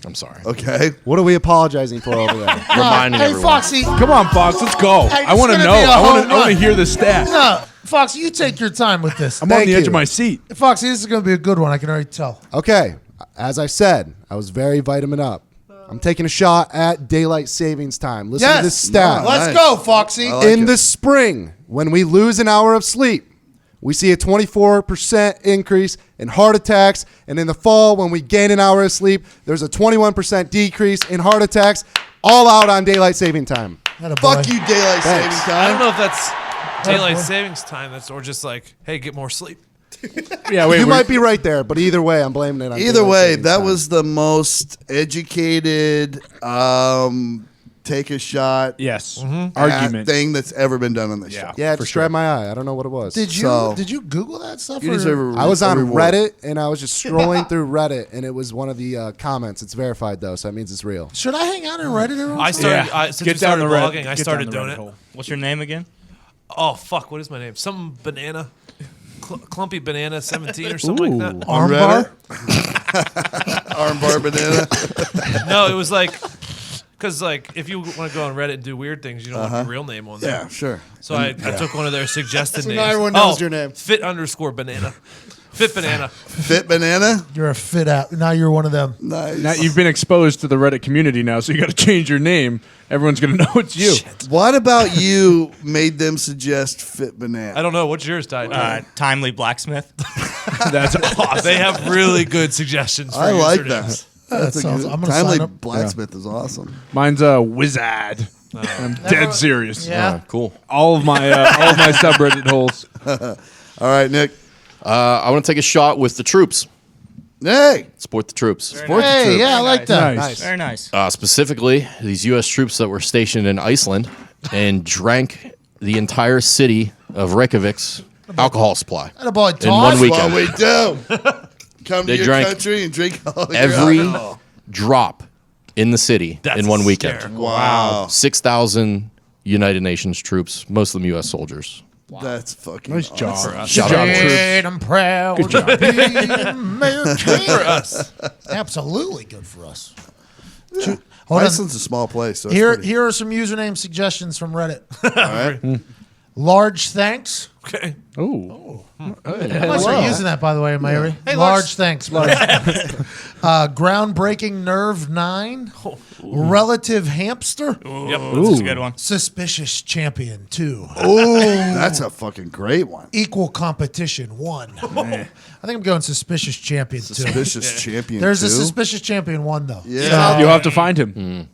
I'm sorry. Okay. What are we apologizing for over there? Reminding Hey, everyone. Foxy. Come on, Fox, let's go. Hey, I want to it's know. gonna be a I want home to run. hear the stat. No, Foxy, you take your time with this. I'm on Thank the edge you. of my seat. Foxy, this is going to be a good one. I can already tell. Okay, as I said, I was very vitamin up. I'm taking a shot at daylight savings time. Listen to this stat. No, Let's Nice. go, Foxy. I like In it. the spring, when we lose an hour of sleep, we see a 24% increase in heart attacks. And in the fall, when we gain an hour of sleep, there's a 21% decrease in heart attacks, all out on daylight saving time. Atta Fuck boy. you, daylight saving I time. don't know if that's daylight boy. savings time. That's or just like, hey, get more sleep. Yeah, wait. You we're- might be right there, but either way, I'm blaming it on Either daylight way, savings that time. was the most educated take a shot Yes. at Argument. thing that's ever been done on this Yeah. show. Yeah, it for just sure. grabbed my eye. I don't know what it was. Did you So- did you Google that stuff? You or- deserve a I was a on reward. Reddit and I was just scrolling through Reddit and it was one of the comments. It's verified though, so that means it's real. Should I hang out in Reddit every once I in a started. Yeah. Since Get we down started the Reddit- blogging, I get started down the doing Reddit it. hole. What's your name again? Oh fuck! What is my name? Some banana, clumpy banana 17 or something like that. while? Reddit? Armbar? Armbar banana. No, it was like, because like if you want to go on Reddit and do weird things, you don't want your real name on there. Yeah, sure. So I took one of their suggested So names. now everyone knows your name. Fit_banana. Fit banana. Fit banana. You're a fit out. Now you're one of them. Nice. Now you've been exposed to the Reddit community now, so you got to change your name. Everyone's gonna know it's you. What about you made them suggest Fit banana? I don't know. What's yours, Ty? Timely Blacksmith. That's awesome. They have really good suggestions for I like usernames. that. That's a sounds- good. I'm gonna Timely sign up. blacksmith is awesome. Mine's a wizard. I'm dead serious. Yeah. Cool. All of my subreddit holes. All right, Nick. I want to take a shot with the troops. Hey, Support the troops. support the Hey, troops. yeah, I like that. Nice. Very nice. Specifically, these U.S. troops that were stationed in Iceland and drank the entire city of Reykjavik's alcohol supply Atta boy, in Todd. one weekend. Well, we do. Come They to your drank country and drink all your Every alcohol. drop in the city That's in one weekend. hysterical. Wow. 6,000 United Nations troops, most of them U.S. soldiers. That's fucking Nice job. awesome. Shout out troops. Great and proud to be American. For us. Absolutely good for us. Hold on. Iceland's a small place. So it's Here, pretty- here are some username suggestions from Reddit. all right. Large thanks. Okay. Ooh. I might start using that, by the way, in my area. Hey, large thanks. Groundbreaking Nerve 9. Relative Hamster. Yep, that's a good one. Suspicious Champion 2. That's a fucking great one. Equal Competition 1. I think I'm going Suspicious Champion 2. Suspicious champion. There's too. a Suspicious Champion 1, though. Yeah. You'll have to find him.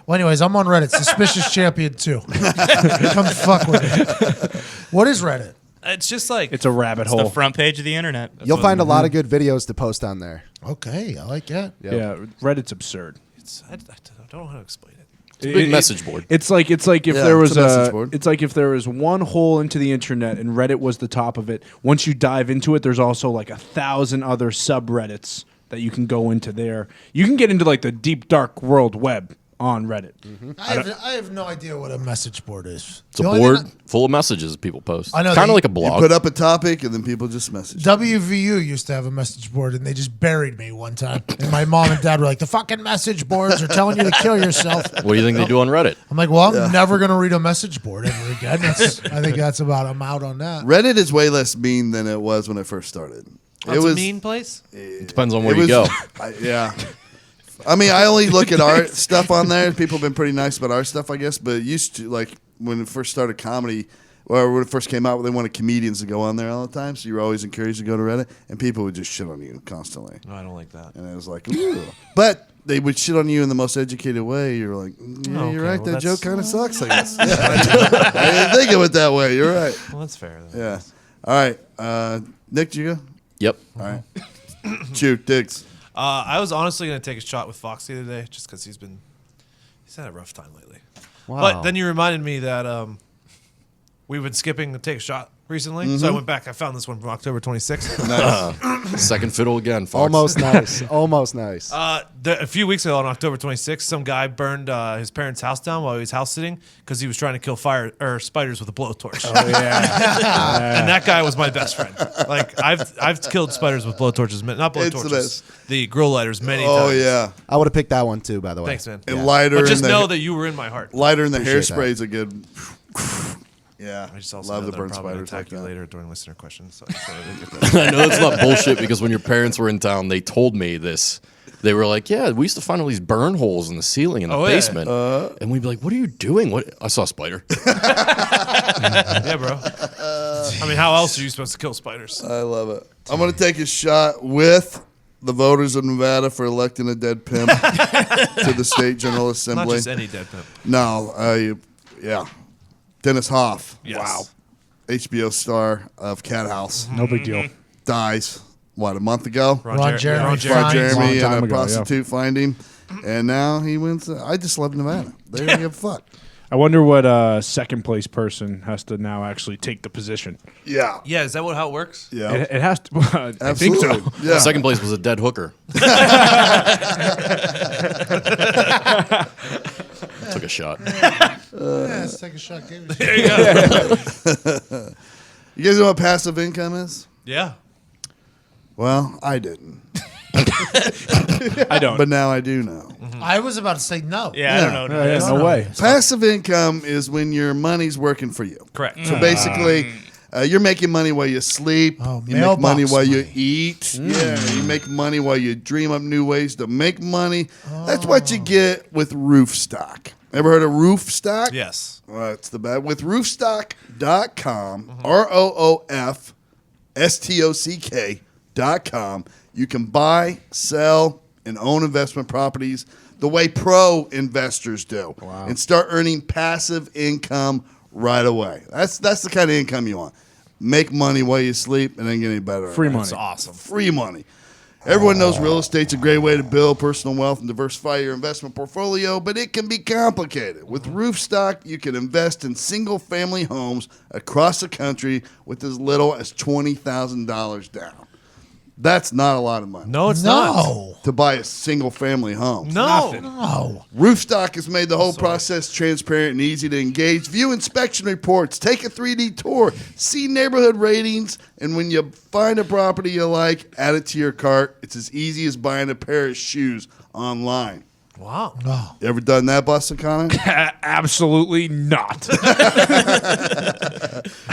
Well, anyways, I'm on Reddit. Suspicious Champion 2. Come fuck with me. What is Reddit? It's just like It's a rabbit The hole. front page of the internet. You'll find a lot of good videos to post on there. Okay, I like that. Yeah, Reddit's absurd. I don't Don't know how to explain it. It's a big message board. It's like if Yeah, there it's was a message board. it's like if there was one hole into the internet and Reddit was the top of it. Once you dive into it, there's also like 1,000 other subreddits that you can go into there. You can get into like the deep dark world web on Reddit. I have no idea what a message board is. It's a The only board thing full of messages people post. I know Kind they- of like a You blog. put up a topic and then people just message. WVU used to have a message board, and they just buried me one time. And my mom and dad were like, "The fucking message boards are telling you to kill yourself." What do you think they do on Reddit? I'm like, "Well, I'm never going to read a message board ever again." I think that's about. I'm out on that. Reddit is way less mean than it was when it first started. It's a mean place. It depends on where It you was- go. Yeah. I mean, I only look at our stuff on there. People have been pretty nice about our stuff, I guess. But it used to, like, when it first started comedy, or when it first came out, they wanted comedians to go on there all the time. So you were always encouraged to go to Reddit. And people would just shit on you constantly. No, I don't like that. And it was like, ooh. But they would shit on you in the most educated way. You're like, yeah, Okay, you're right. well, that that's- joke kind of sucks, I guess. Yeah, I didn't think of it that way. You're right. Well, that's fair. Then. Yeah. All right. Nick, did you go? Yep. All right. Shoot, Diggs. I was honestly going to take a shot with Fox the other day, just because he's had a rough time lately. Wow. But then you reminded me that we've been skipping the take a shot recently, so I went back. I found this one from October 26th. Nice. Second fiddle again, Fox. Almost nice. Almost nice. A few weeks ago on October 26th, some guy burned his parents' house down while he was house sitting because he was trying to kill spiders with a blowtorch. Oh yeah. And that guy was my best friend. Like I've killed spiders with blowtorches, not It's the blowtorches, best. the grill lighters many Oh, times. yeah. I would have picked that one too, by the way. Thanks, man. And lighter. But just in the, know that you were in my heart. lighter in the Appreciate hairspray is a good. Yeah. I just also love know the that I'm burn probably gonna spiders like attack you that. later during listener questions. So I just wanted to get that. I know it's not bullshit because when your parents were in town, they told me this. They were like, "Yeah, we used to find all these burn holes in the ceiling in the Oh, yeah. basement," and we'd be like, "What are you doing?" What? I saw a spider. Yeah, bro. I mean, how else are you supposed to kill spiders? I love it. I'm going to take a shot with the voters of Nevada for electing a dead pimp to the state general Not assembly. just any dead pimp. No, yeah. Dennis Hoff. Yes. Wow. HBO star of Cat House. No big deal. Dies, what, a month ago? Ron Jeremy. Ron Finds. Jeremy Long and time a ago, prostitute find him. And now he wins. I just love Nevada. They don't give a fuck. I wonder what second place person has to now actually take the position. Yeah. Yeah, is that how it works? Yeah. It has to. I think so. Absolutely. Yeah. Second place was a dead hooker. Took a shot. Yeah, let's take a shot. Give it a shot. There you go. You guys know what passive income is? Yeah. Well, I didn't. I don't. But now I do know. I was about to say no. Yeah, I don't know. Yeah, no way. Passive income is when your money's working for you. Correct. So basically, you're making money while you sleep. Oh, you make money mailbox while you money. eat. Yeah, you make money while you dream up new ways to make money. That's what you get with roof stock. Ever heard of roof stock? Yes. Well, that's the bad. With roofstock.com, ROOFSTOCK.com, you can buy, sell, and own investment properties the way pro investors do. Wow. And start earning passive income right away. That's the kind of income you want. Make money while you sleep and then get any better. Free money. That's awesome. Free money. Everyone knows real estate's a great way to build personal wealth and diversify your investment portfolio, but it can be complicated. With Roofstock, you can invest in single-family homes across the country with as little as $20,000 down. That's not a lot of money No, it's not. No. to buy a single-family home. No. No. Roofstock has made the whole process transparent and easy to engage. View inspection reports, take a 3D tour, see neighborhood ratings, and when you find a property you like, add it to your cart. It's as easy as buying a pair of shoes online. Wow. No. You ever done that, Boston Connor? Absolutely not.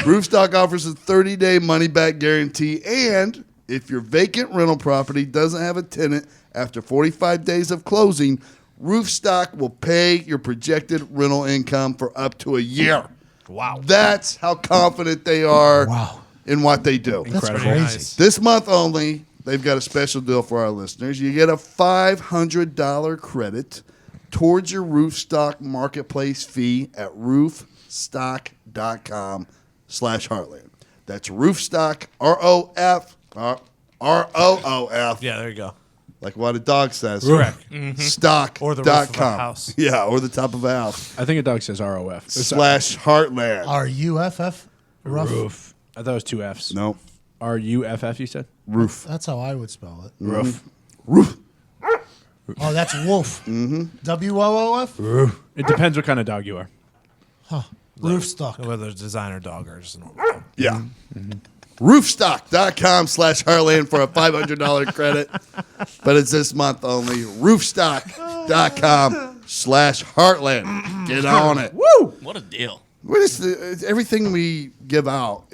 Roofstock offers a 30-day money-back guarantee, and if your vacant rental property doesn't have a tenant after 45 days of closing, Roofstock will pay your projected rental income for up to a year. Wow. That's how confident they are Wow. in what they do. That's Pretty crazy. nice. This month only, they've got a special deal for our listeners. You get a $500 credit towards your Roofstock marketplace fee at roofstock.com/Heartland. That's Roofstock, ROOF. Yeah, there you go. like what a dog says. Correct. Stock. Or the roof of a house. Yeah, or the top of a house. I think a dog says ROF. It's / Heartland. RUFF? Roof. I thought it was 2 F's. No. RUFF, you said? Roof. That's how I would spell it. Roof. Roof. Oh, that's wolf. WOOF? It depends what kind of dog you are. Roof stock. Whether it's designer dog or just a normal dog. Yeah. Roofstock.com / Heartland for a $500 credit. But it's this month only. Roofstock.com / Heartland. Get on it. Woo! What a deal. Everything we give out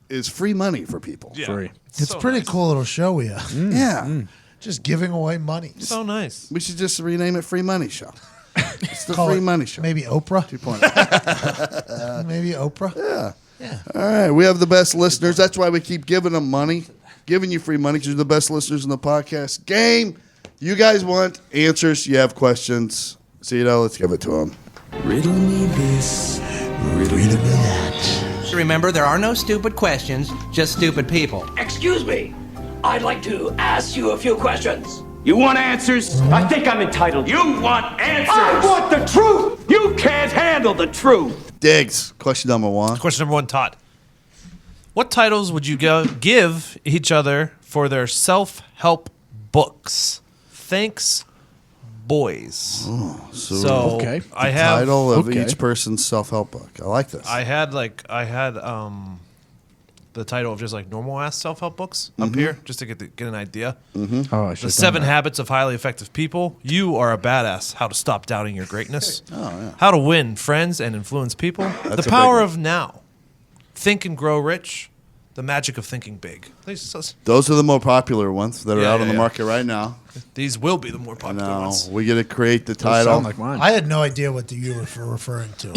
is free money for people. Yeah. Free. It's a pretty cool little show we have. Yeah. Just giving away money. So nice. We should just rename it Free Money Show. It's the Call Free it Money Show. Maybe Oprah? 2.0. Maybe Oprah? Yeah. Yeah. All right. We have the best listeners. That's why we keep giving them money, giving you free money because you're the best listeners in the podcast game. You guys want answers. You have questions. Zito, let's give it to them. Riddle me this, riddle me that. Remember, there are no stupid questions, just stupid people. Excuse me. I'd like to ask you a few questions. You want answers? I think I'm entitled. You want answers? I want the truth. You can't handle the truth. Diggs, question number 1. Question number 1, Todd. What titles would you give each other for their self-help books? Thanks, boys. So Okay. I have Title of okay. each person's self-help book. I like this. I had the title of just like normal ass self-help books up here just to get an idea. Oh, I should The 7 Habits of Highly Effective People. You are a badass. How to stop doubting your greatness. How to win friends and influence people. That's The a big power one. of now. Think and grow rich. The magic of thinking big. Those are the more popular ones that are Yeah, out on yeah, the yeah. market right now. These will be the more popular No, ones. we get to create the Those title. sound like mine. I had no idea what you were referring to.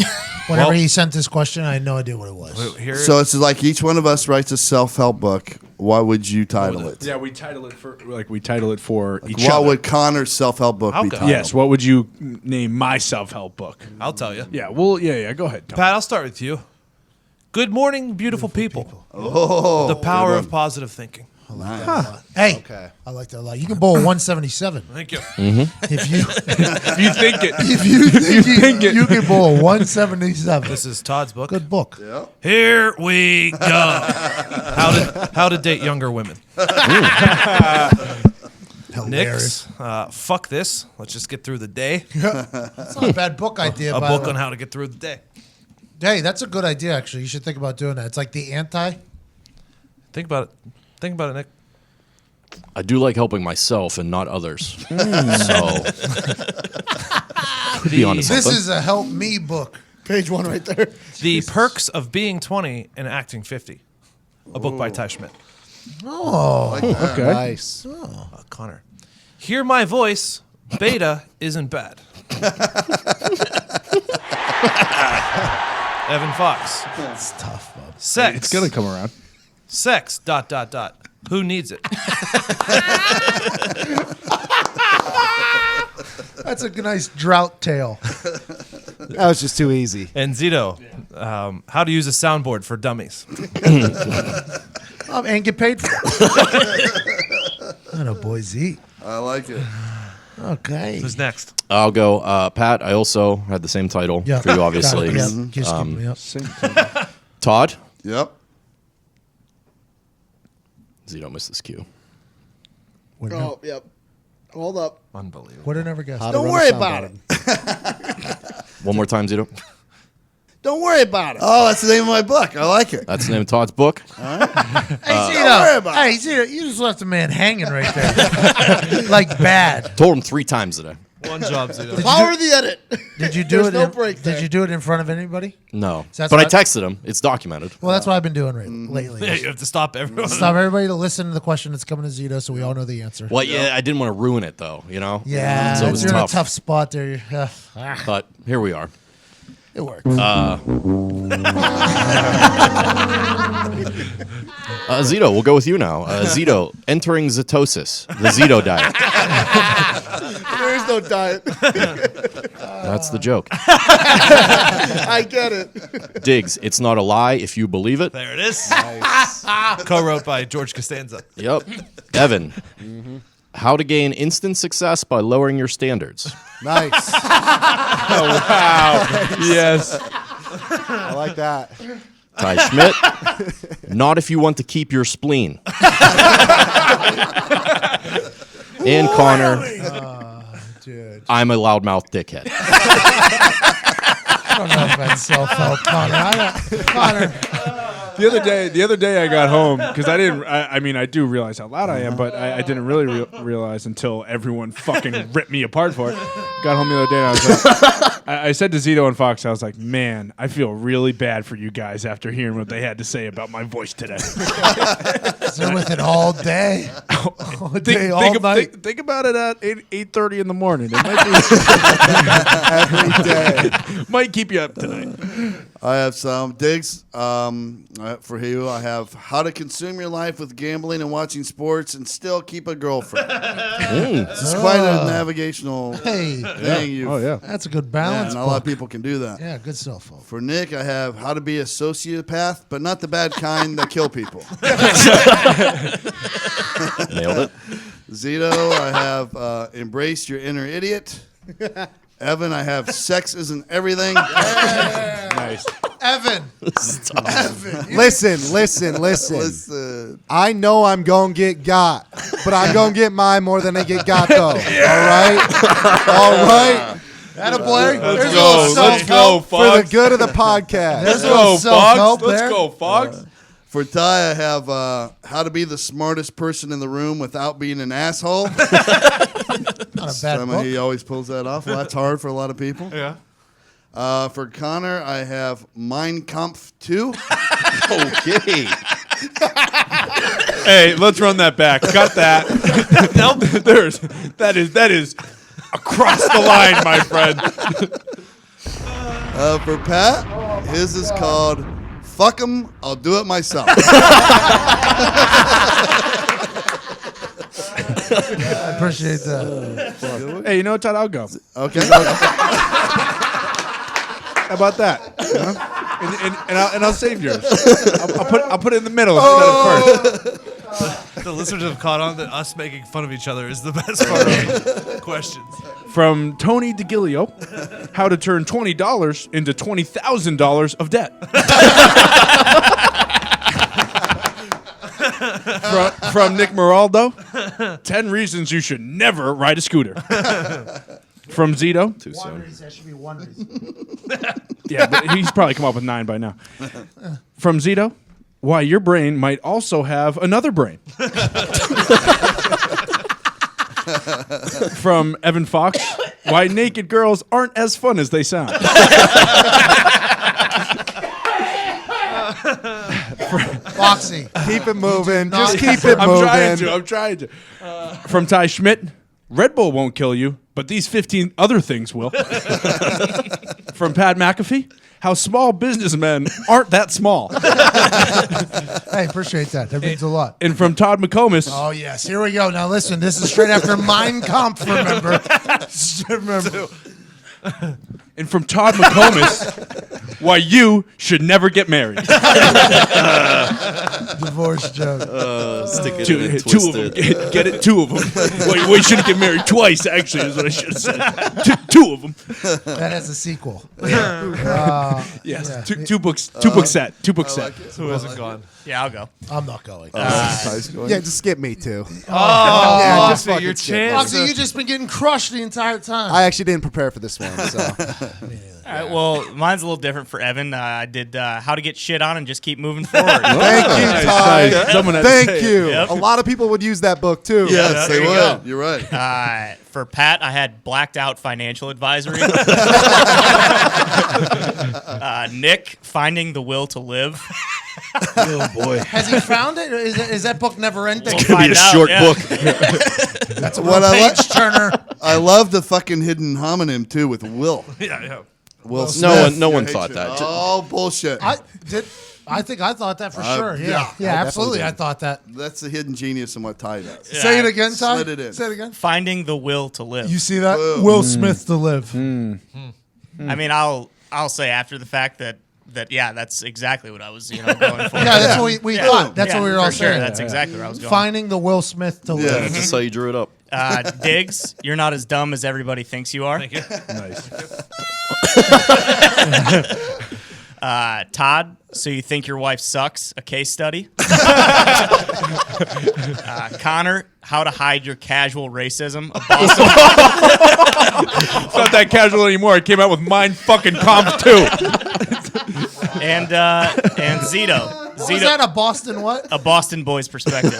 Whenever he sent this question, I had no idea what it was. Here, So it's like each one of us writes a self-help book. What would you title it? Yeah, we title it for each What other. would Connor's self-help book I'll be go. titled? Yes, what would you name my self-help book? I'll tell you. Yeah, well, yeah, go ahead. Tom. Pat, I'll start with you. Good morning, beautiful people. Oh, The power good of one. positive thinking. Hey, Okay. I like that a lot. You can bowl a 177. Thank you. If you If you think it. if you think you can bowl a 177. This is Todd's book. Good book. Here we go. How to date younger women. Hilarious. Nick's, fuck this. Let's just get through the day. That's not a bad book idea. A by book the on way. how to get through the day. Hey, that's a good idea. Actually, you should think about doing that. It's like the anti. Think about it. Think about it, Nick. I do like helping myself and not others. So, could be onto This something. is a help me book. Page 1 right there. The Perks of Being 20 and Acting 50. A book by Ty Schmidt. Okay. Nice. Connor. Hear my voice. Beta isn't bad. Evan Fox. It's tough, bud. Sex. It's going to come around. Sex. ... Who needs it? That's a nice drought tale. That was just too easy. And Zito. How to use a soundboard for dummies. And get paid for it. I know, boy Z. I like it. Okay. Who's next? I'll go. Pat, I also had the same title Yeah. for you, obviously. Got it. Yeah. Just keep me up. Todd? Yep. Zito missed this cue. Oh, yep. Hold up. Unbelievable. Would have never guessed. How to Don't run a worry sound about button. One more time, Zito. Don't worry about it. Oh, that's the name of my book. I like it. That's the name of Todd's book. Hey, worry Zito. about Hey, Zito, you just left a man hanging right there. Like bad. Told him 3 times today. One job, Zito. Power of the edit. Did you do There's it? no break there. Did you do it in front of anybody? No. So that's But I what- texted him. It's documented. Well, that's what I've been doing lately. Yeah, you have to stop everyone. Stop everybody to listen to the question that's coming to Zito so we all know the answer. Well, yeah, I didn't want to ruin it, though, you know? Yeah, So it was you're in a tough. tough spot there. But here we are. It worked. Zito, we'll go with you now. Zito, entering Zetosis, the Zito diet. There is no diet. That's the joke. I get it. Diggs, it's not a lie if you believe it. There it is. Co-wrote by George Costanza. Yep. Evan, How to gain instant success by lowering your standards. Nice. Oh, wow. Yes. I like that. Ty Schmidt. Not if you want to keep your spleen. And Connor. Dude. I'm a loudmouth dickhead. I don't know if that's self-help, Connor. The other day I got home because I mean I do realize how loud I am, but I didn't really realize until everyone fucking ripped me apart for it. Got home the other day and I was like, I said to Zito and Fox, I was like, man, I feel really bad for you guys after hearing what they had to say about my voice today. They're with it all day, all day, all night. Think about it at 8:30 in the morning. It might be Every day. might keep you up tonight. I have some digs for you. I have how to consume your life with gambling and watching sports and still keep a girlfriend. This is quite a navigational thing. Oh yeah. That's a good balance. Not a lot of people can do that. Yeah, good self-help. For Nick, I have how to be a sociopath, but not the bad kind that kill people. Nailed it. Zito, I have embrace your inner idiot. Evan, I have sex isn't everything. Nice. Evan. Listen. I know I'm going to get got, but I'm going to get mine more than they get got, though. All right? Attaboy. Let's go. Let's go, For the Fox. good of the podcast. There's Let's go, self-help Fox. Let's there. go, Fox. For Ty, I have how to be the smartest person in the room without being an asshole. Not a bad book. He always pulls that off. Well, that's hard for a lot of people. Yeah. For Connor, I have Mein Kampf 2. Okay. Hey, let's run that back. Cut that. Nope. That is across the line, my friend. For Pat, his is called Fuck 'em, I'll do it myself. I appreciate that. Hey, you know what, Todd? I'll go. Okay. How about that? You know? And I'll save yours. I'll put it in the middle instead of first. The listeners have caught on that us making fun of each other is the best part of the questions. From Tony DeGilio, how to turn $20 into $20,000 of debt. from Nick Moraldo, 10 reasons you should never ride a scooter. From Zito. Too soon. That should be one reason. Yeah, but he's probably come up with 9 by now. From Zito, why your brain might also have another brain. From Evan Fox, why naked girls aren't as fun as they sound. Foxy. Keep it moving. Just keep it moving. I'm trying to. From Ty Schmidt, Red Bull won't kill you, but these 15 other things will. From Pat McAfee, how small businessmen aren't that small. Hey, appreciate that. That means a lot. And from Todd McComas, Oh, yes. Here we go. Now, listen. This is straight after Mein Kampf, remember? and from Todd McComas, why you should never get married. Divorce joke. Stick it Two, in and two twist of them. it. Get it, 2 of them. Wait, we shouldn't get married twice, actually, is what I should have said. Two of them. That has a sequel. Yes. Yeah. Two books. Two book set. Who hasn't gone? Yeah, I'll go. I'm not going. Yeah, just skip me, too. Oh, Yeah, just Foxy, fucking your skip. chance. Foxy, you just been getting crushed the entire time. I actually didn't prepare for this one, so. All right, well, mine's a little different for Evan. I did how to get shit on and just keep moving forward. Thank you, Todd. Nice. Someone had to Thank say it. you. Yep. A lot of people would use that book, too. Yes, they there you would. go. You're right. For Pat, I had blacked out financial advisory. Nick, finding the will to live. Oh boy. Has he found it? Is that book never ending? It's gonna be a Find out, short yeah. book. That's a What I like- page turner. I love the fucking hidden homonym too with Will. Yeah. Will Smith. No one Your thought hatred. that. Oh bullshit. I think I thought that for sure. Yeah, I absolutely. definitely I did. thought that. That's the hidden genius in what Ty does. Say it again, Ty. Slid it in. Say it again. Finding the will to live. You see that? Whoa. Will Smith to live. I mean, I'll say after the fact that That's exactly what I was going for. Yeah, that's what we thought. That's what we were all for sure. saying. That's exactly where I was going. Finding the Will Smith to Yeah, live. that's just how you drew it up. Diggs, you're not as dumb as everybody thinks you are. Thank you. Nice. Todd, so you think your wife sucks? A case study. Connor, how to hide your casual racism? A Boston. It's not that casual anymore. It came out with mind fucking comps too. and Zito. What was that, a Boston what? A Boston boy's perspective.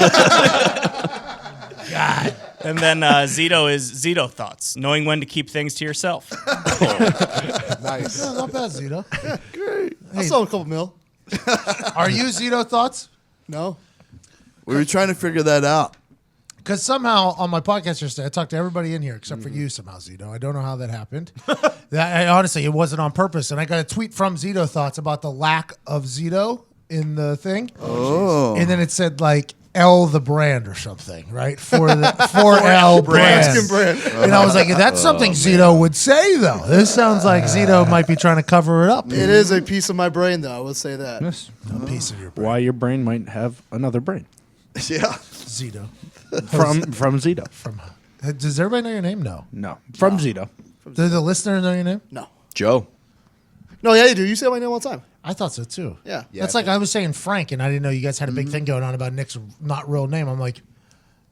God. And then Zito is Zito thoughts, knowing when to keep things to yourself. Nice. No, not bad, Zito. Great. I saw a couple mil. Are you Zito thoughts? No. We were trying to figure that out. Because somehow on my podcast yesterday, I talked to everybody in here except for you somehow, Zito. I don't know how that happened. Honestly, it wasn't on purpose. And I got a tweet from Zito Thoughts about the lack of Zito in the thing. Oh. And then it said like L the brand or something, right? For L brand. And I was like, that's something Zito would say, though. This sounds like Zito might be trying to cover it up. It is a piece of my brain, though. I will say that. Yes. A piece of your brain. Why your brain might have another brain. Yeah. Zito. From Zito. Does everybody know your name? No. No. From Zito. Do the listeners know your name? No. Joe. No, yeah, you do. You say my name all the time. I thought so too. Yeah. That's like I was saying Frank, and I didn't know you guys had a big thing going on about Nick's not real name. I'm like,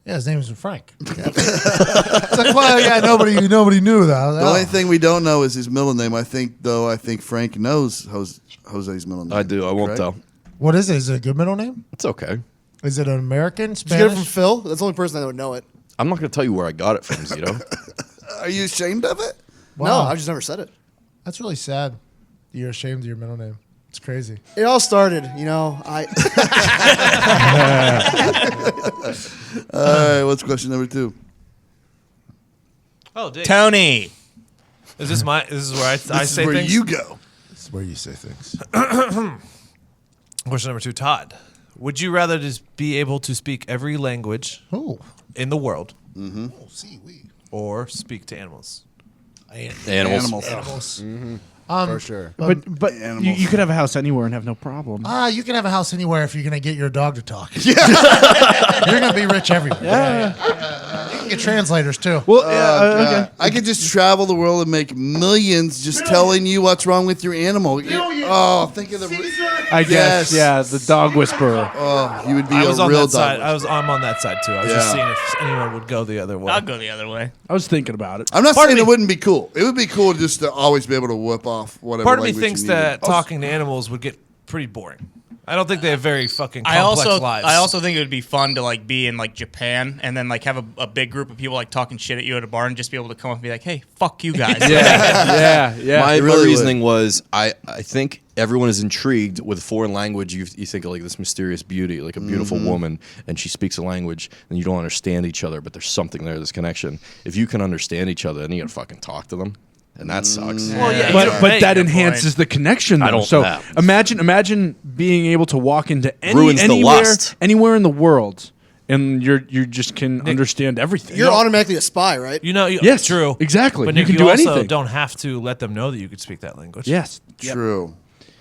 yeah, his name is Frank. It's like, well, yeah, nobody knew that. The only thing we don't know is his middle name. I think Frank knows Jose's middle name. I do. I won't correct? tell. What is it? Is it a good middle name? It's okay. Is it an American, Did you get it from Spanish? Phil? That's the only person that would know it. I'm not going to tell you where I got it from, Zito. Are you ashamed of it? Wow. No, I've just never said it. That's really sad. You're ashamed of your middle name. It's crazy. It all started, All right, what's question number 2? Oh, Dick. Tony. Is this where I This is say where things? you go. This is where you say things. Question number 2, Todd. Would you rather just be able to speak every language Oh. in the world Seaweed. or speak to animals? Animals. For sure. But Animals. you could have a house anywhere and have no problem. You can have a house anywhere if you're going to get your dog to talk. You're going to be rich everywhere. You can get translators too. Well, God. I could just travel the world and make millions just telling you what's wrong with your animal. Think of the. I guess, Yes. yeah, the dog whisperer. Oh, you would be I a was on real that side. dog. I'm on that side too. I was just seeing if anyone would go the other way. I'll go the other way. I was thinking about it. I'm not saying it wouldn't be cool. It would be cool just to always be able to whip off whatever. Part of me language thinks you that needed. talking to animals would get pretty boring. I don't think they have very fucking complex lives. I also think it would be fun to like be in like Japan and then like have a big group of people like talking shit at you at a bar and just be able to come up and be like, hey, fuck you guys. yeah. My really reasoning was I think everyone is intrigued with foreign language. You think of like this mysterious beauty, like a beautiful woman, and she speaks a language, and you don't understand each other, but there's something there, this connection. If you can understand each other, then you gotta fucking talk to them, and that sucks. Well, yeah, But that good enhances the connection. Though. I don't So know. imagine being able to walk into Ruins the lust. anywhere in the world, and you just can understand everything. You're automatically a spy, right? Yes, true, exactly. But You Nick, can you do also anything. don't have to let them know that you could speak that language. Yes, True.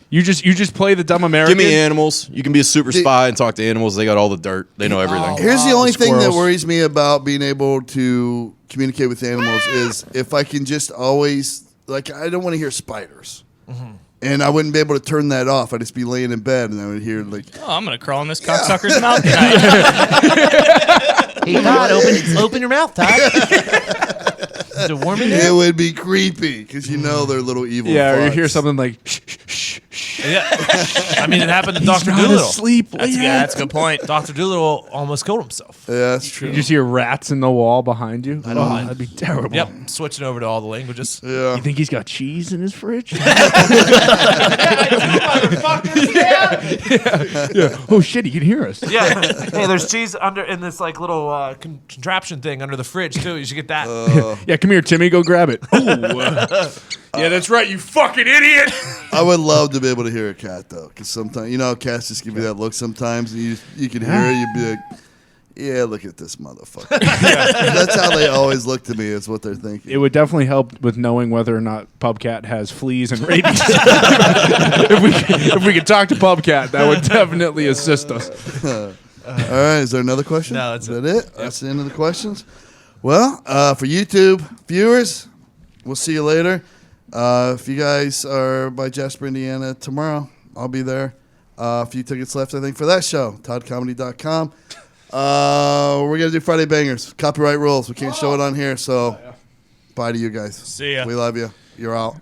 you just play the dumb American. Give me animals. You can be a super spy and talk to animals. They got all the dirt. They know everything. Here's the only thing that Squirrels. worries me about being able to communicate with animals is if I can just always I don't want to hear spiders. And I wouldn't be able to turn that off. I'd just be laying in bed and I would hear Oh, I'm gonna crawl in this cocksucker's mouth tonight. Hey, Todd, open your mouth, Todd. Is it warm in there? it would be creepy because they're little evil. Yeah, or you fucks. hear something like shh, shh, shh, shh. Yeah. I mean, it happened to He's Dr. not Doolittle. asleep. That's a good point. Dr. Doolittle almost killed himself. Yeah, that's true. You just hear rats in the wall behind you. I don't mind. That'd be terrible. Yep, switching over to all the languages. Yeah. You think he's got cheese in his fridge? yeah. Oh shit, he can hear us. Yeah. Hey, there's cheese in this little contraption thing under the fridge too. You should get that. Yeah, come here, Timmy. Go grab it. Yeah, that's right. You fucking idiot. I would love to be able to hear a cat though, because sometimes cats just give you that look sometimes, and you can hear it. You'd be like, yeah, look at this motherfucker. That's how they always look to me. Is what they're thinking. It would definitely help with knowing whether or not Pubcat has fleas and rabies. if we could talk to Pubcat, that would definitely assist us. All right, is there another question? No, that's it. Yep. That's the end of the questions. Well, for YouTube viewers, we'll see you later. If you guys are by Jasper, Indiana tomorrow, I'll be there. A few tickets left, I think, for that show. ToddComedy.com. We're going to do Friday Bangers. Copyright rules. We can't show it on here, so bye to you guys. See ya. We love you. You're out.